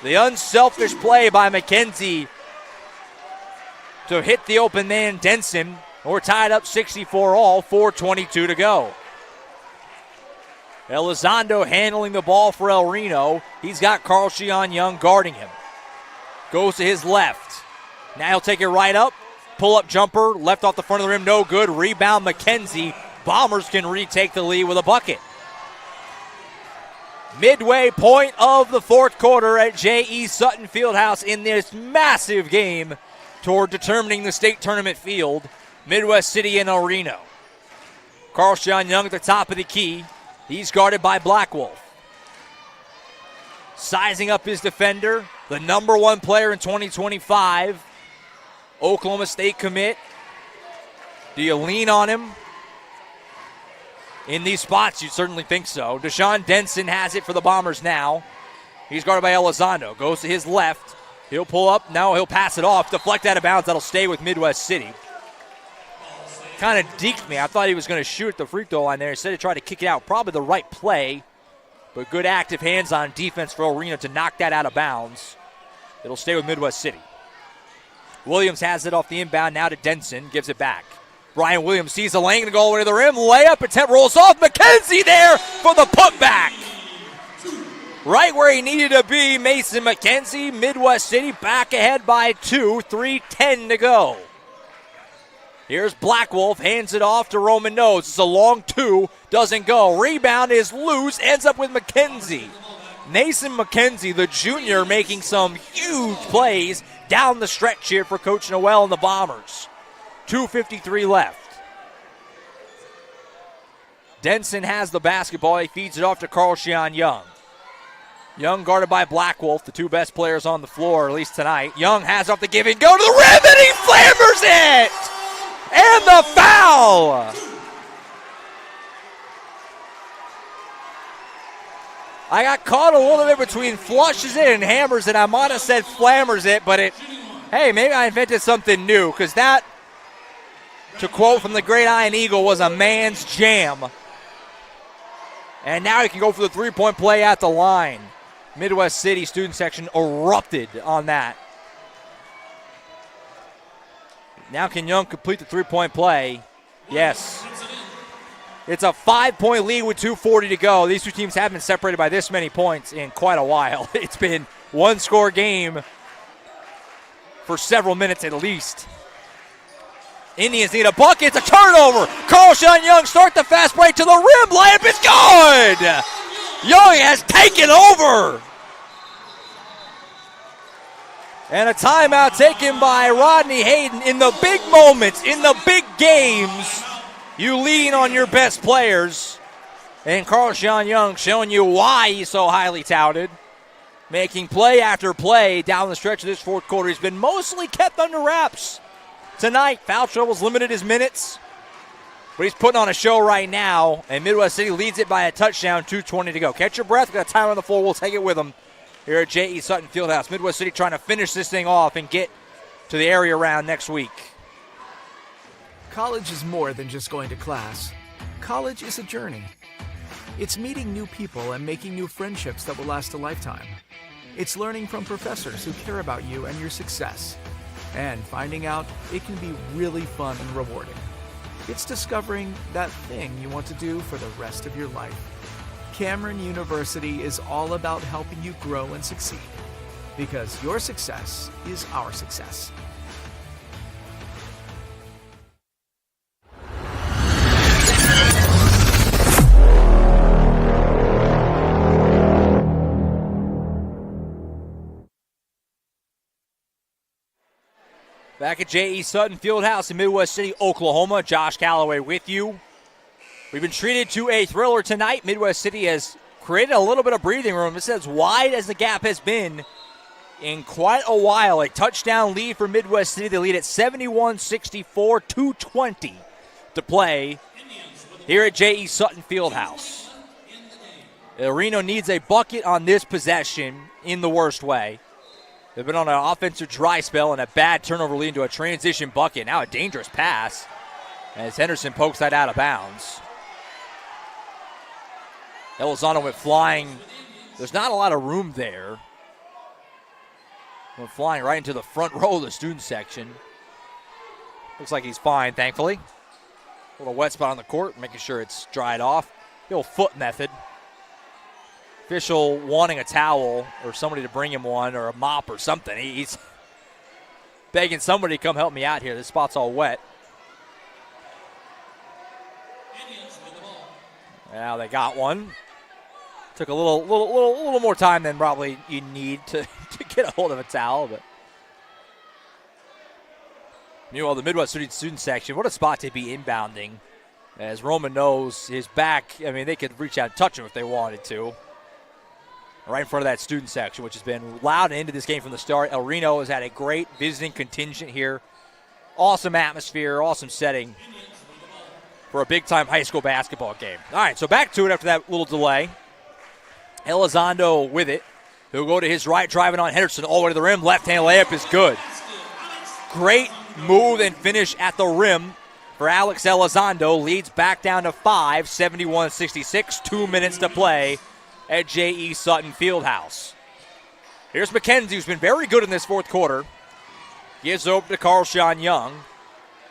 The unselfish play by McKenzie to hit the open man, Denson. We're tied up 64-all, 4:22 to go. Elizondo handling the ball for El Reno. He's got Carl-Sean Young guarding him. Goes to his left. Now he'll take it right up. Pull-up jumper, left off the front of the rim, no good. Rebound, McKenzie. Bombers can retake the lead with a bucket. Midway point of the fourth quarter at J.E. Sutton Fieldhouse in this massive game toward determining the state tournament field. Midwest City and El Reno. Carl-Sean Young at the top of the key. He's guarded by Black Wolf. Sizing up his defender, the number 1 player in 2025. Oklahoma State commit. Do you lean on him? In these spots, you certainly think so. Deshaun Denson has it for the Bombers now. He's guarded by Elizondo. Goes to his left. He'll pull up. Now he'll pass it off. Deflect out of bounds. That'll stay with Midwest City. Kind of deked me. I thought he was going to shoot at the free throw line there. Instead of trying to kick it out. Probably the right play. But good active hands on defense for El Reno to knock that out of bounds. It'll stay with Midwest City. Williams has it off the inbound now to Denson. Gives it back. Brian Williams sees the lane and go all the way to the rim. Layup attempt rolls off. McKenzie there for the putback. Right where he needed to be, Mason McKenzie. Midwest City back ahead by 2. 3:10 to go. Here's Black Wolf. Hands it off to Roman Nose. It's a long 2. Doesn't go. Rebound is loose. Ends up with McKenzie. Mason McKenzie, the junior, making some huge plays down the stretch here for Coach Noel and the Bombers. 2:53 left. Denson has the basketball. He feeds it off to Carl-Sean Young. Young guarded by Black Wolf, the 2 best players on the floor, at least tonight. Young has off the give and go to the rim, and he flammers it! And the foul! I got caught a little bit between flushes it and hammers it. I might have said flammers it, but hey, maybe I invented something new, because that, to quote from the great Iron Eagle, was a man's jam. And now he can go for the three-point play at the line. Midwest City student section erupted on that. Now can Young complete the three-point play? Yes. It's a 5-point lead with 2:40 to go. These two teams haven't been separated by this many points in quite a while. It's been one-score game for several minutes at least. Indians need a bucket. It's a turnover. Carl-Sean Young start the fast break to the rim. Layup is good. Young has taken over. And a timeout taken by Rodney Hayden. In the big moments, in the big games, you lean on your best players. And Carl-Sean Young showing you why he's so highly touted. Making play after play down the stretch of this fourth quarter. He's been mostly kept under wraps. Tonight, foul trouble's limited his minutes, but he's putting on a show right now, and Midwest City leads it by a touchdown, 2:20 to go. Catch your breath. We've got time on the floor. We'll take it with them here at J.E. Sutton Fieldhouse. Midwest City trying to finish this thing off and get to the area round next week. College is more than just going to class. College is a journey. It's meeting new people and making new friendships that will last a lifetime. It's learning from professors who care about you and your success. And finding out it can be really fun and rewarding. It's discovering that thing you want to do for the rest of your life. Cameron University is all about helping you grow and succeed, because your success is our success. Back at J.E. Sutton Fieldhouse in Midwest City, Oklahoma. Josh Calloway with you. We've been treated to a thriller tonight. Midwest City has created a little bit of breathing room. It's as wide as the gap has been in quite a while. A touchdown lead for Midwest City. They lead at 71-64, 2:20 to play here at J.E. Sutton Fieldhouse. Reno needs a bucket on this possession in the worst way. They've been on an offensive dry spell and a bad turnover leading to a transition bucket. Now a dangerous pass as Henderson pokes that out of bounds. Elizondo went flying. There's not a lot of room there. Went flying right into the front row of the student section. Looks like he's fine, thankfully. A little wet spot on the court, making sure it's dried off. The old foot method. Official wanting a towel or somebody to bring him one or a mop or something. He's begging somebody to come help me out here. This spot's all wet. Now they got one. Took a little more time than probably you need to get a hold of a towel. But meanwhile, the Midwest student section, what a spot to be inbounding. As Roman knows his back, I mean, they could reach out and touch him if they wanted to. Right in front of that student section, which has been loud and into this game from the start. El Reno has had a great visiting contingent here. Awesome atmosphere, awesome setting for a big-time high school basketball game. All right, so back to it after that little delay. Elizondo with it. He'll go to his right, driving on Henderson all the way to the rim. Left-hand layup is good. Great move and finish at the rim for Alex Elizondo. Leads back down to 5, 71-66, 2 minutes to play at J.E. Sutton Fieldhouse. Here's McKenzie, who's been very good in this fourth quarter. Gives over to Carl-Sean Young.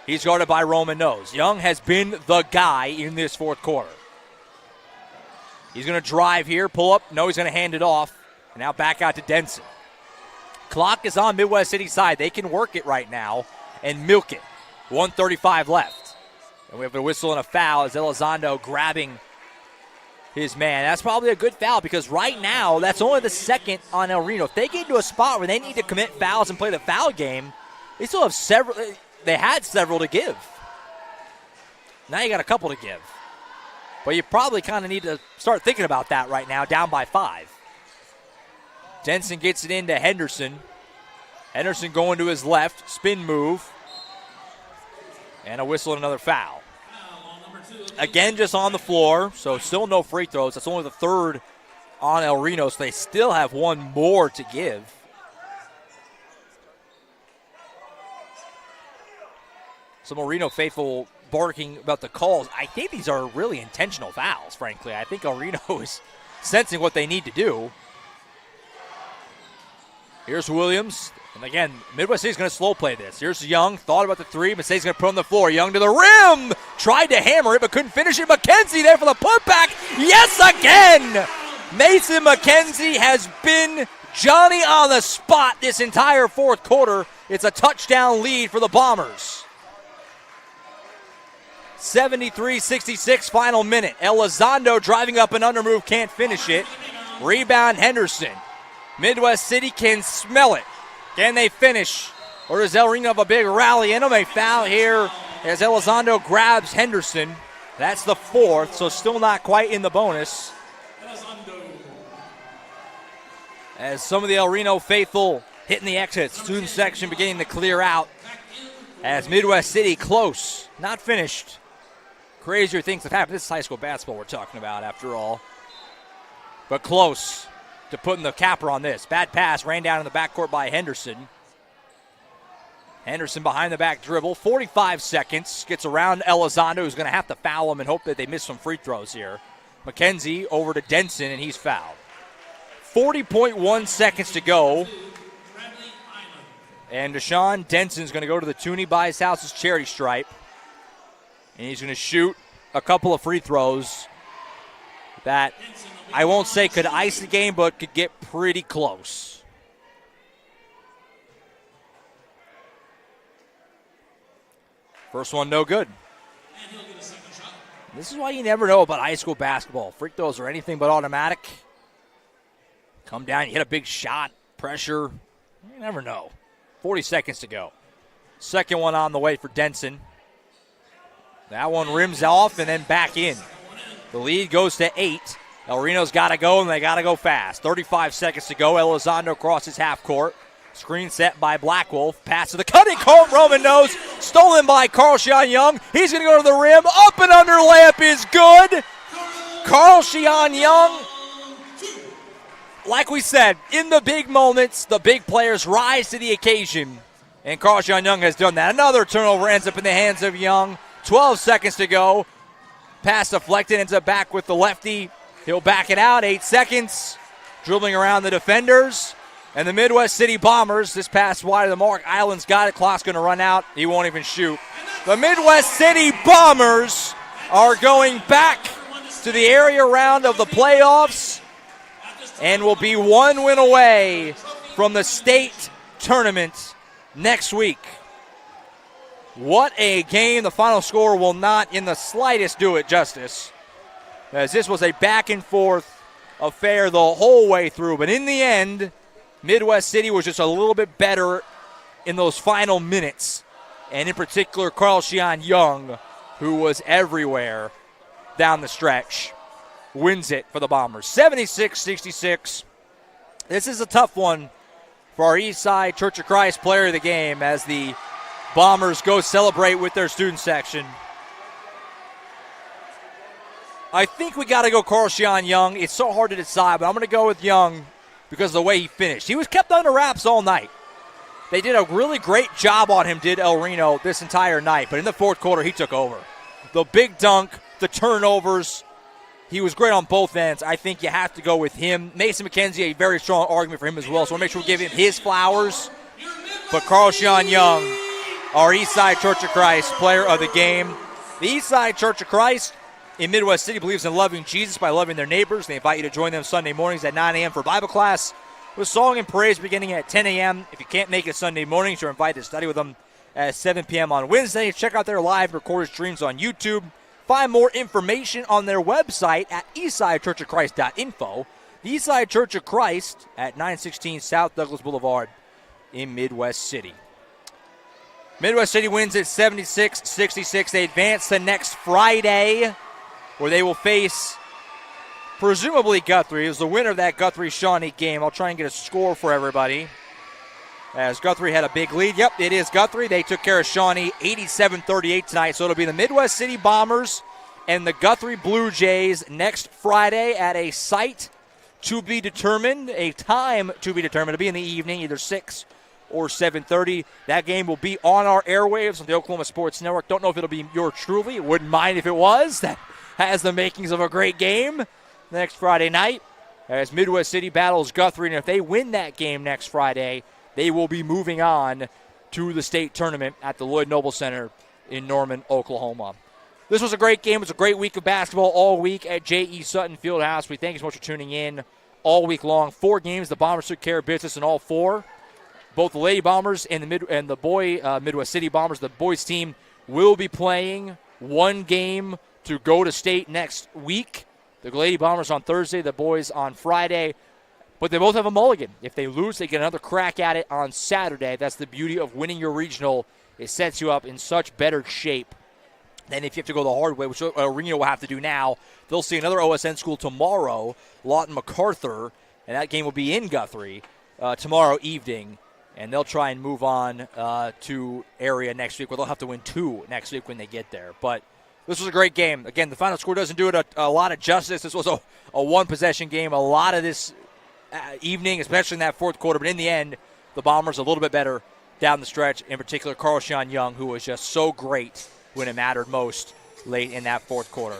He's guarded by Roman Nose. Young has been the guy in this fourth quarter. He's going to drive here, pull up. No, he's going to hand it off. And now back out to Denson. Clock is on Midwest City's side. They can work it right now and milk it. 1:35 left. And we have a whistle and a foul as Elizondo grabbing his man. That's probably a good foul because right now that's only the second on El Reno. If they get into a spot where they need to commit fouls and play the foul game, they still have several. They had several to give. Now you got a couple to give. But you probably kind of need to start thinking about that right now, down by 5. Denson gets it into Henderson. Henderson going to his left, spin move. And a whistle and another foul. Again, just on the floor, so still no free throws. That's only the third on El Reno, so they still have one more to give. Some El Reno faithful barking about the calls. I think these are really intentional fouls, frankly. I think El Reno is sensing what they need to do. Here's Williams. And again, Midwest City's going to slow play this. Here's Young. Thought about the three. Mercedes going to put on the floor. Young to the rim. Tried to hammer it, but couldn't finish it. McKenzie there for the putback. Yes, again. Mason McKenzie has been Johnny on the spot this entire fourth quarter. It's a touchdown lead for the Bombers. 73-66 final minute. Elizondo driving up an under move. Can't finish it. Rebound Henderson. Midwest City can smell it. Can they finish? Or does El Reno have a big rally in them? A foul here as Elizondo grabs Henderson. That's the fourth, so still not quite in the bonus. As some of the El Reno faithful hitting the exits. Student section beginning to clear out. As Midwest City close, not finished. Crazier things have happened. This is high school basketball we're talking about after all. But close to putting the capper on this. Bad pass ran down in the backcourt by Henderson. Henderson behind the back dribble. 45 seconds. Gets around Elizondo, who's going to have to foul him and hope that they miss some free throws here. McKenzie over to Denson, and he's fouled. 40.1 seconds to go. And Deshaun Denson's going to go to the Toonie by his house's charity stripe. And he's going to shoot a couple of free throws that I won't say could ice the game, but could get pretty close. First one, no good. This is why you never know about high school basketball. Free throws are anything but automatic. Come down, you hit a big shot, pressure. You never know. 40 seconds to go. Second one on the way for Denson. That one rims off and then back in. The lead goes to 8. El Reno's got to go, and they got to go fast. 35 seconds to go. Elizondo crosses half court. Screen set by Black Wolf. Pass to the cutting Colt Roman nose. Stolen by Carl-Sean Young. He's going to go to the rim. Up and under layup is good. Carl-Sean Young. Like we said, in the big moments, the big players rise to the occasion. And Carl-Sean Young has done that. Another turnover ends up in the hands of Young. 12 seconds to go. Pass deflected, ends up back with the lefty. He'll back it out, 8 seconds. Dribbling around the defenders. And the Midwest City Bombers, this pass wide of the mark. Island's got it, clock's going to run out. He won't even shoot. The Midwest City Bombers are going back to the area round of the playoffs and will be one win away from the state tournament next week. What a game. The final score will not in the slightest do it justice, as this was a back and forth affair the whole way through. But in the end, Midwest City was just a little bit better in those final minutes. And in particular, Carl-Sean Young, who was everywhere down the stretch, wins it for the Bombers. 76-66. This is a tough one for our Eastside Church of Christ player of the game as the Bombers go celebrate with their student section. I think we got to go Carl-Sean Young. It's so hard to decide, but I'm going to go with Young because of the way he finished. He was kept under wraps all night. They did a really great job on him, did El Reno, this entire night. But in the fourth quarter, he took over. The big dunk, the turnovers, he was great on both ends. I think you have to go with him. Mason McKenzie, a very strong argument for him as well, so I want to make sure we give him his flowers. But Carl-Sean Young, our Eastside Church of Christ player of the game. The Eastside Church of Christ in Midwest City believes in loving Jesus by loving their neighbors. They invite you to join them Sunday mornings at 9 a.m. for Bible class with song and praise beginning at 10 a.m. If you can't make it Sunday mornings, you're invited to study with them at 7 p.m. on Wednesday. Check out their live recorded streams on YouTube. Find more information on their website at eastsidechurchofchrist.info. The Eastside Church of Christ at 916 South Douglas Boulevard in Midwest City. Midwest City wins at 76-66. They advance to next Friday, where they will face, presumably, Guthrie. It was the winner of that Guthrie-Shawnee game. I'll try and get a score for everybody, as Guthrie had a big lead. Yep, it is Guthrie. They took care of Shawnee 87-38 tonight. So it'll be the Midwest City Bombers and the Guthrie Blue Jays next Friday at a site to be determined, a time to be determined. It'll be in the evening, either 6 or 7:30. That game will be on our airwaves on the Oklahoma Sports Network. Don't know if it'll be yours truly. Wouldn't mind if it was. That has the makings of a great game next Friday night as Midwest City battles Guthrie. And if they win that game next Friday, they will be moving on to the state tournament at the Lloyd Noble Center in Norman, Oklahoma. This was a great game. It was a great week of basketball all week at J.E. Sutton Fieldhouse. We thank you so much for tuning in all week long. 4 games. The Bombers took care of business in all 4. Both the Lady Bombers and the boy Midwest City Bombers, the boys team, will be playing 1 game to go to state next week. The Lady Bombers on Thursday, the boys on Friday. But they both have a mulligan. If they lose, they get another crack at it on Saturday. That's the beauty of winning your regional. It sets you up in such better shape than if you have to go the hard way, which Reno will have to do now. They'll see another OSN school tomorrow, Lawton MacArthur, and that game will be in Guthrie tomorrow evening. And they'll try and move on to area next week, where they'll have to win 2 next week when they get there. But this was a great game. Again, the final score doesn't do it a lot of justice. This was a one-possession game. A lot of this evening, especially in that fourth quarter. But in the end, the Bombers a little bit better down the stretch, in particular Carl-Sean Young, who was just so great when it mattered most late in that fourth quarter.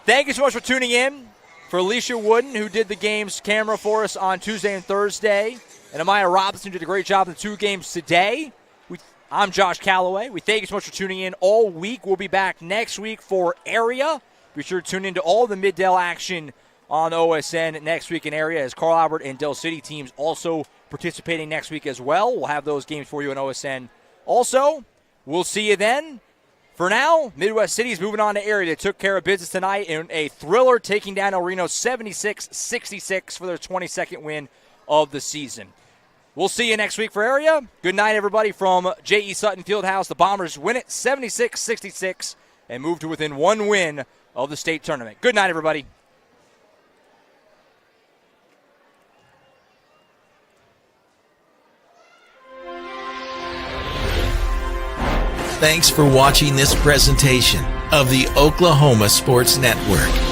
Thank you so much for tuning in. For Alicia Wooden, who did the game's camera for us on Tuesday and Thursday, and Amaya Robinson did a great job in the 2 games today. We I'm Josh Calloway. We thank you so much for tuning in all week. We'll be back next week for Area. Be sure to tune into all the Middale action on OSN next week in Area, as Carl Albert and Del City teams also participating next week as well. We'll have those games for you on OSN. Also, we'll see you then. For now, Midwest City is moving on to Area. They took care of business tonight in a thriller, taking down El Reno 76-66 for their 22nd win of the season. We'll see you next week for Area. Good night, everybody, from J.E. Sutton Fieldhouse. The Bombers win it 76-66 and move to within one win of the state tournament. Good night, everybody. Thanks for watching this presentation of the Oklahoma Sports Network.